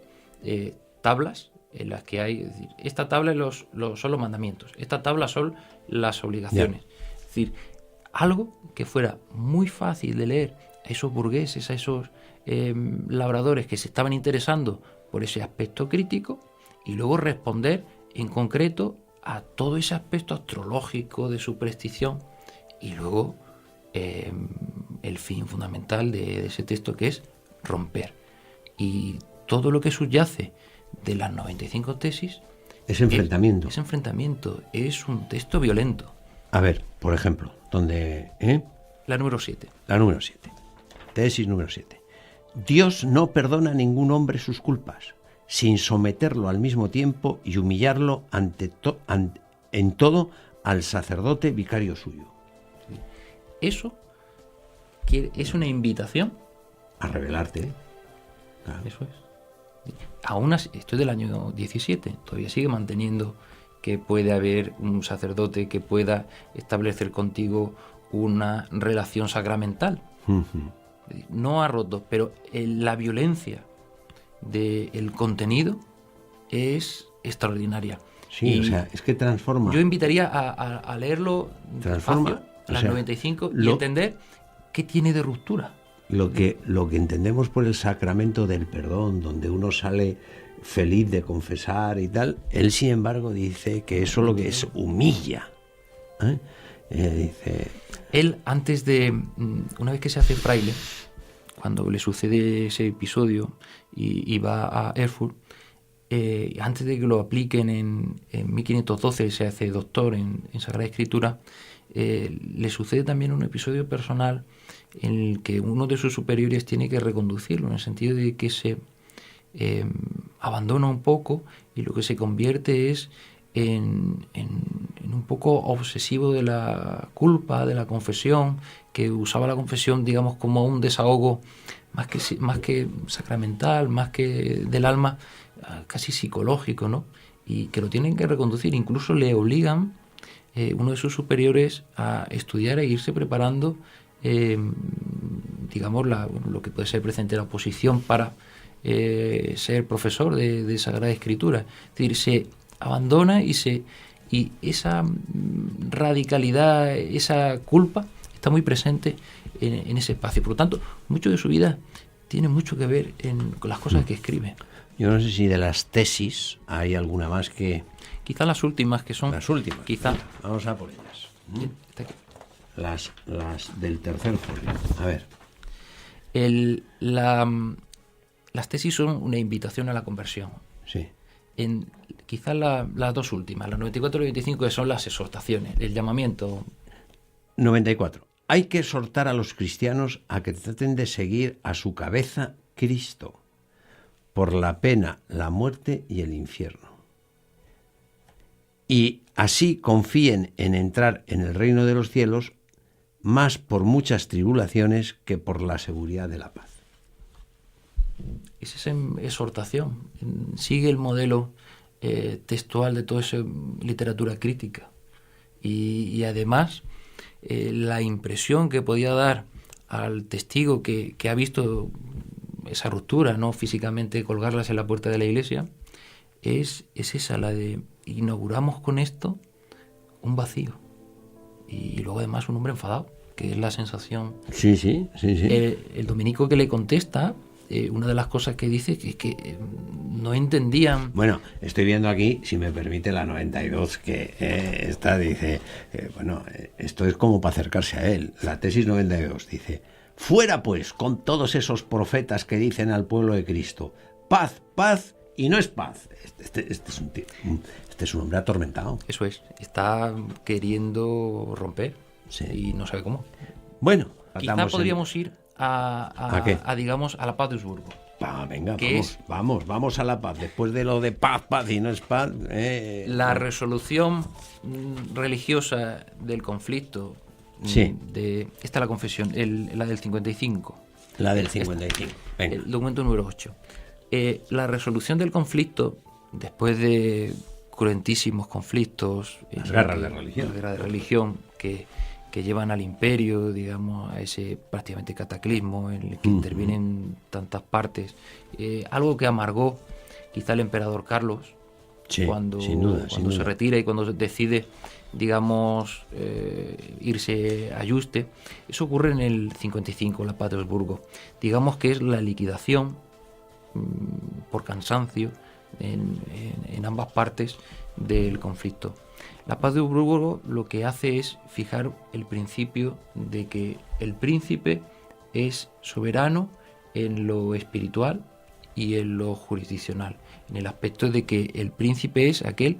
Speaker 2: tablas en las que hay, es decir, esta tabla son los mandamientos, esta tabla son las obligaciones. Es decir, algo que fuera muy fácil de leer a esos burgueses, a esos labradores que se estaban interesando por ese aspecto crítico, y luego responder en concreto a todo ese aspecto astrológico de superstición, y luego el fin fundamental de ese texto, que es romper. Y todo lo que subyace de las 95 tesis
Speaker 1: Es enfrentamiento.
Speaker 2: Es enfrentamiento, es un texto violento.
Speaker 1: A ver, por ejemplo, donde...
Speaker 2: La número 7.
Speaker 1: La número 7. Tesis número 7. Dios no perdona a ningún hombre sus culpas, sin someterlo al mismo tiempo y humillarlo en todo al sacerdote vicario suyo.
Speaker 2: Eso es una invitación
Speaker 1: a rebelarte. Claro.
Speaker 2: Eso es. Aún así, esto es del año 17, todavía sigue manteniendo que puede haber un sacerdote que pueda establecer contigo una relación sacramental. No ha roto, pero la violencia del contenido es extraordinaria.
Speaker 1: Sí, y, o sea, es que transforma.
Speaker 2: Yo invitaría a leerlo
Speaker 1: transforma,
Speaker 2: despacio, las 95, y entender qué tiene de ruptura.
Speaker 1: Lo que entendemos por el sacramento del perdón, donde uno sale feliz de confesar y tal, él sin embargo dice que eso lo que es humilla. Dice...
Speaker 2: Él, antes de, una vez que se hace fraile, cuando le sucede ese episodio y va a Erfurt, antes de que lo apliquen en 1512, se hace doctor en Sagrada Escritura, le sucede también un episodio personal en el que uno de sus superiores tiene que reconducirlo, en el sentido de que se abandona un poco y lo que se convierte es en un poco obsesivo de la culpa, de la confesión, que usaba la confesión, digamos, como un desahogo más que sacramental, más que del alma, casi psicológico, ¿no? Y que lo tienen que reconducir, incluso le obligan uno de sus superiores a estudiar e irse preparando, digamos, lo que puede ser presente en la oposición para ser profesor de Sagrada Escritura. Es decir, se abandona y esa radicalidad, esa culpa está muy presente en ese espacio. Por lo tanto, mucho de su vida tiene mucho que ver con las cosas que escribe.
Speaker 1: Yo no sé si de las tesis hay alguna más que...
Speaker 2: Quizá las últimas, que son...
Speaker 1: Las últimas.
Speaker 2: Quizá.
Speaker 1: Vamos a por ellas. Las del tercer folio. A ver.
Speaker 2: Las tesis son una invitación a la conversión.
Speaker 1: Sí.
Speaker 2: Quizás las dos últimas, las 94 y 95, que son las exhortaciones, el llamamiento.
Speaker 1: 94. Hay que exhortar a los cristianos a que traten de seguir a su cabeza Cristo, por la pena, la muerte y el infierno. Y así confíen en entrar en el reino de los cielos, más por muchas tribulaciones que por la seguridad de la paz.
Speaker 2: Esa es exhortación. Sigue el modelo textual de toda esa literatura crítica. Y además, la impresión que podía dar al testigo que ha visto esa ruptura, no físicamente colgarlas en la puerta de la iglesia, es esa, la de inauguramos con esto un vacío. Y luego además un hombre enfadado, que es la sensación.
Speaker 1: Sí.
Speaker 2: El dominico que le contesta, una de las cosas que dice es que no entendían...
Speaker 1: Bueno, estoy viendo aquí, si me permite, la 92, que esta dice, esto es como para acercarse a él. La tesis 92 dice: fuera pues con todos esos profetas que dicen al pueblo de Cristo, paz, paz, y no es paz. Este es un hombre atormentado.
Speaker 2: Eso es, está queriendo romper,
Speaker 1: sí,
Speaker 2: y no sabe cómo.
Speaker 1: Bueno,
Speaker 2: quizá podríamos ir a digamos, a la paz de Augsburgo.
Speaker 1: Venga, vamos a la paz. Después de lo de paz, paz y no es paz.
Speaker 2: La resolución religiosa del conflicto.
Speaker 1: Sí.
Speaker 2: Esta es la confesión, la del 55.
Speaker 1: La del 55. Venga.
Speaker 2: El documento número 8. La resolución del conflicto, después de cruentísimos conflictos,
Speaker 1: las guerras
Speaker 2: de religión que llevan al imperio, digamos, a ese prácticamente cataclismo en el que intervienen tantas partes, algo que amargó quizá el emperador Carlos,
Speaker 1: sí,
Speaker 2: cuando se retira y cuando decide, digamos, irse a Yuste. Eso ocurre en el 55, la paz de Augsburgo. Digamos que es la liquidación por cansancio en ambas partes del conflicto. La paz de Augsburgo lo que hace es fijar el principio de que el príncipe es soberano en lo espiritual y en lo jurisdiccional, en el aspecto de que el príncipe es aquel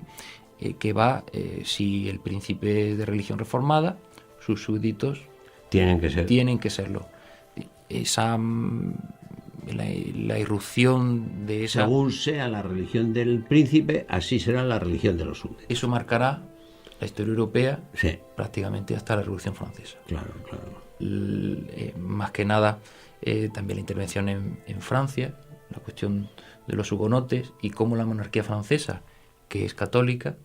Speaker 2: que va, si el príncipe es de religión reformada, sus súbditos
Speaker 1: tienen que serlo.
Speaker 2: Esa la irrupción de esa...
Speaker 1: Según sea la religión del príncipe, así será la religión de los súbditos.
Speaker 2: Eso marcará la historia europea,
Speaker 1: sí,
Speaker 2: prácticamente hasta la Revolución Francesa.
Speaker 1: Claro.
Speaker 2: Más que nada, también la intervención en Francia, la cuestión de los hugonotes y cómo la monarquía francesa, que es católica,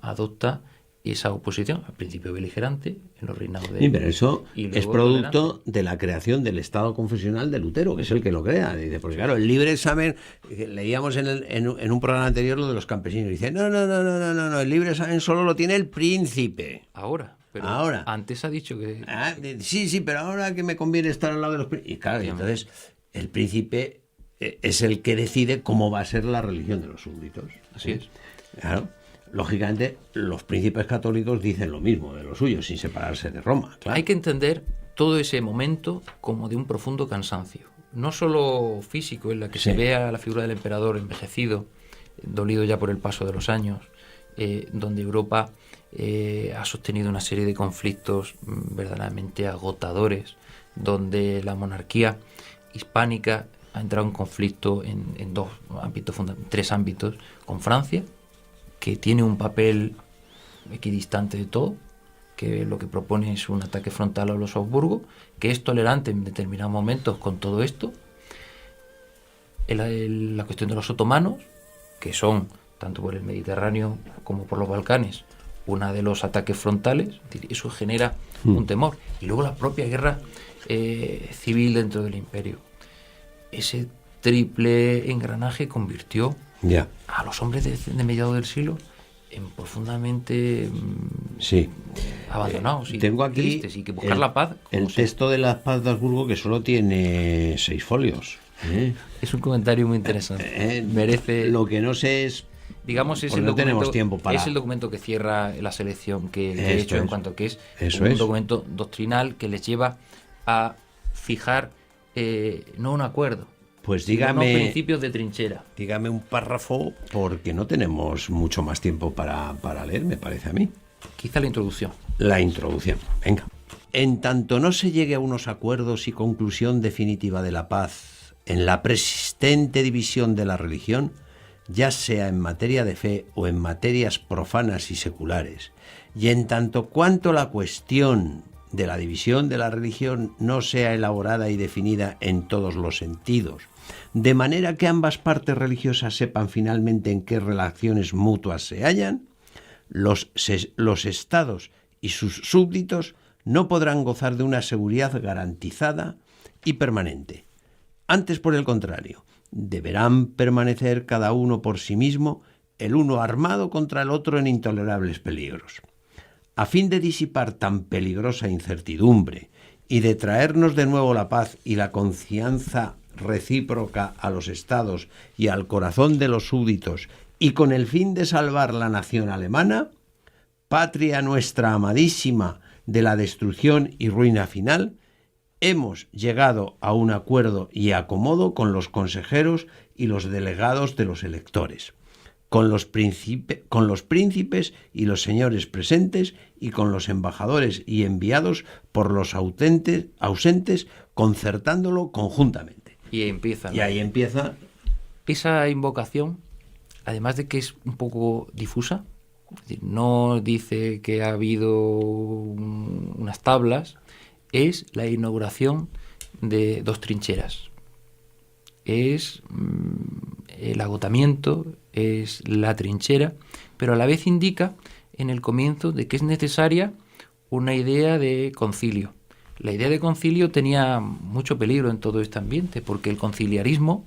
Speaker 2: adopta esa oposición, al principio beligerante, en los reinados de...
Speaker 1: Sí, pero eso es producto
Speaker 2: tolerante
Speaker 1: de la creación del Estado confesional de Lutero, que es el que lo crea. Dice, porque claro, el libre examen, leíamos en un programa anterior lo de los campesinos, dice, no, el libre examen solo lo tiene el príncipe.
Speaker 2: Ahora, pero
Speaker 1: ahora.
Speaker 2: Antes ha dicho que...
Speaker 1: Sí, pero ahora que me conviene estar al lado de los príncipes. Y claro, entonces el príncipe es el que decide cómo va a ser la religión de los súbditos.
Speaker 2: Así es.
Speaker 1: Claro. Lógicamente, los príncipes católicos dicen lo mismo de los suyos, sin separarse de Roma. Claro.
Speaker 2: Hay que entender todo ese momento como de un profundo cansancio. No solo físico, en la que se vea la figura del emperador envejecido, dolido ya por el paso de los años, donde Europa ha sostenido una serie de conflictos verdaderamente agotadores, donde la monarquía hispánica ha entrado en conflicto en dos ámbitos, tres ámbitos, con Francia, que tiene un papel equidistante de todo, que lo que propone es un ataque frontal a los Habsburgo, que es tolerante en determinados momentos con todo esto. La cuestión de los otomanos, que son, tanto por el Mediterráneo como por los Balcanes, uno de los ataques frontales, eso genera un temor. Y luego la propia guerra civil dentro del imperio. Ese triple engranaje convirtió a los hombres de mediados del siglo en profundamente abandonados y
Speaker 1: tengo aquí
Speaker 2: tristes, y que buscar la paz.
Speaker 1: El texto de la paz de Habsburgo, que solo tiene 6 folios.
Speaker 2: Es un comentario muy interesante. Merece...
Speaker 1: Lo que no sé es...
Speaker 2: Digamos, es
Speaker 1: no tenemos tiempo para...
Speaker 2: Es el documento que cierra la selección que he hecho en cuanto que es un documento doctrinal que les lleva a fijar no un acuerdo,
Speaker 1: pues dígame,
Speaker 2: unos principios de trinchera.
Speaker 1: Dígame un párrafo, porque no tenemos mucho más tiempo para leer, me parece a mí.
Speaker 2: Quizá la introducción.
Speaker 1: La introducción, venga. En tanto no se llegue a unos acuerdos y conclusión definitiva de la paz en la persistente división de la religión, ya sea en materia de fe o en materias profanas y seculares, y en tanto cuanto la cuestión de la división de la religión no sea elaborada y definida en todos los sentidos, de manera que ambas partes religiosas sepan finalmente en qué relaciones mutuas se hallan, los estados y sus súbditos no podrán gozar de una seguridad garantizada y permanente. Antes, por el contrario, deberán permanecer cada uno por sí mismo, el uno armado contra el otro en intolerables peligros. A fin de disipar tan peligrosa incertidumbre y de traernos de nuevo la paz y la confianza recíproca a los estados y al corazón de los súbditos, y con el fin de salvar la nación alemana, patria nuestra amadísima de la destrucción y ruina final, hemos llegado a un acuerdo y acomodo con los consejeros y los delegados de los electores, con los príncipes y los señores presentes, y con los embajadores y enviados por los ausentes, concertándolo conjuntamente.
Speaker 2: Y empieza.
Speaker 1: Y ahí empieza.
Speaker 2: Esa invocación, además de que es un poco difusa, es decir, no dice que ha habido unas tablas, es la inauguración de 2 trincheras. Es el agotamiento, es la trinchera, pero a la vez indica en el comienzo de que es necesaria una idea de concilio. La idea de concilio tenía mucho peligro en todo este ambiente, porque el conciliarismo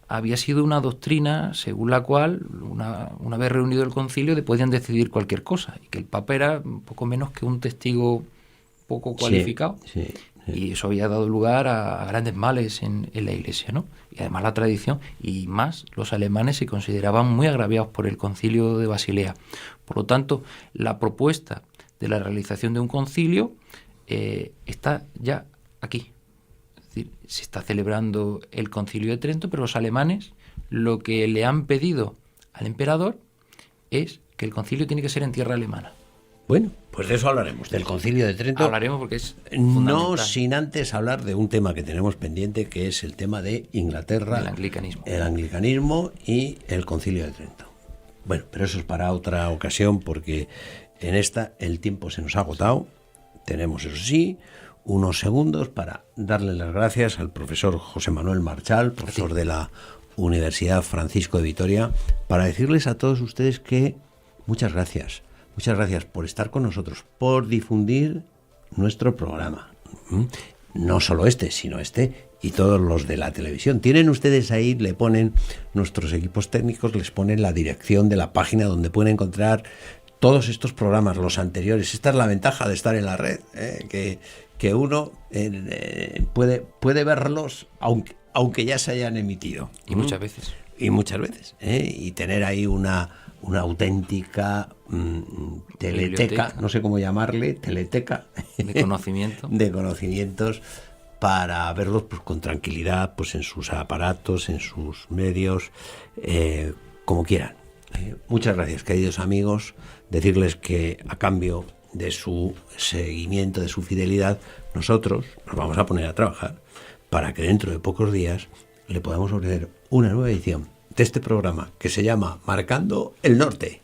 Speaker 2: había sido una doctrina según la cual, una vez reunido el concilio, podían decidir cualquier cosa, y que el Papa era un poco menos que un testigo poco cualificado.
Speaker 1: Sí.
Speaker 2: Y eso había dado lugar a grandes males en la Iglesia, ¿no? Y además la tradición, y más los alemanes se consideraban muy agraviados por el concilio de Basilea. Por lo tanto, la propuesta de la realización de un concilio está ya aquí. Es decir, se está celebrando el Concilio de Trento, pero los alemanes lo que le han pedido al emperador es que el concilio tiene que ser en tierra alemana.
Speaker 1: Bueno, pues de eso hablaremos, del Concilio de Trento.
Speaker 2: Hablaremos porque es
Speaker 1: no
Speaker 2: fundamental.
Speaker 1: sin antes hablar de un tema que tenemos pendiente, que es el tema de Inglaterra,
Speaker 2: El anglicanismo.
Speaker 1: El anglicanismo y el Concilio de Trento. Bueno, pero eso es para otra ocasión, porque en esta el tiempo se nos ha agotado. Tenemos, eso sí, unos segundos para darle las gracias al profesor José Manuel Marchal, profesor de la Universidad Francisco de Vitoria, para decirles a todos ustedes que muchas gracias por estar con nosotros, por difundir nuestro programa. No solo este, sino este y todos los de la televisión. Tienen ustedes ahí, le ponen, nuestros equipos técnicos les ponen la dirección de la página donde pueden encontrar todos estos programas, los anteriores. Esta es la ventaja de estar en la red, que uno puede verlos aunque ya se hayan emitido.
Speaker 2: Y muchas veces.
Speaker 1: Y tener ahí una auténtica teleteca,
Speaker 2: biblioteca.
Speaker 1: No sé cómo llamarle, teleteca
Speaker 2: De conocimiento.
Speaker 1: de conocimientos, para verlos pues con tranquilidad, pues en sus aparatos, en sus medios, como quieran. Muchas gracias, queridos amigos. Decirles que a cambio de su seguimiento, de su fidelidad, nosotros nos vamos a poner a trabajar para que dentro de pocos días le podamos ofrecer una nueva edición de este programa que se llama Marcando el Norte.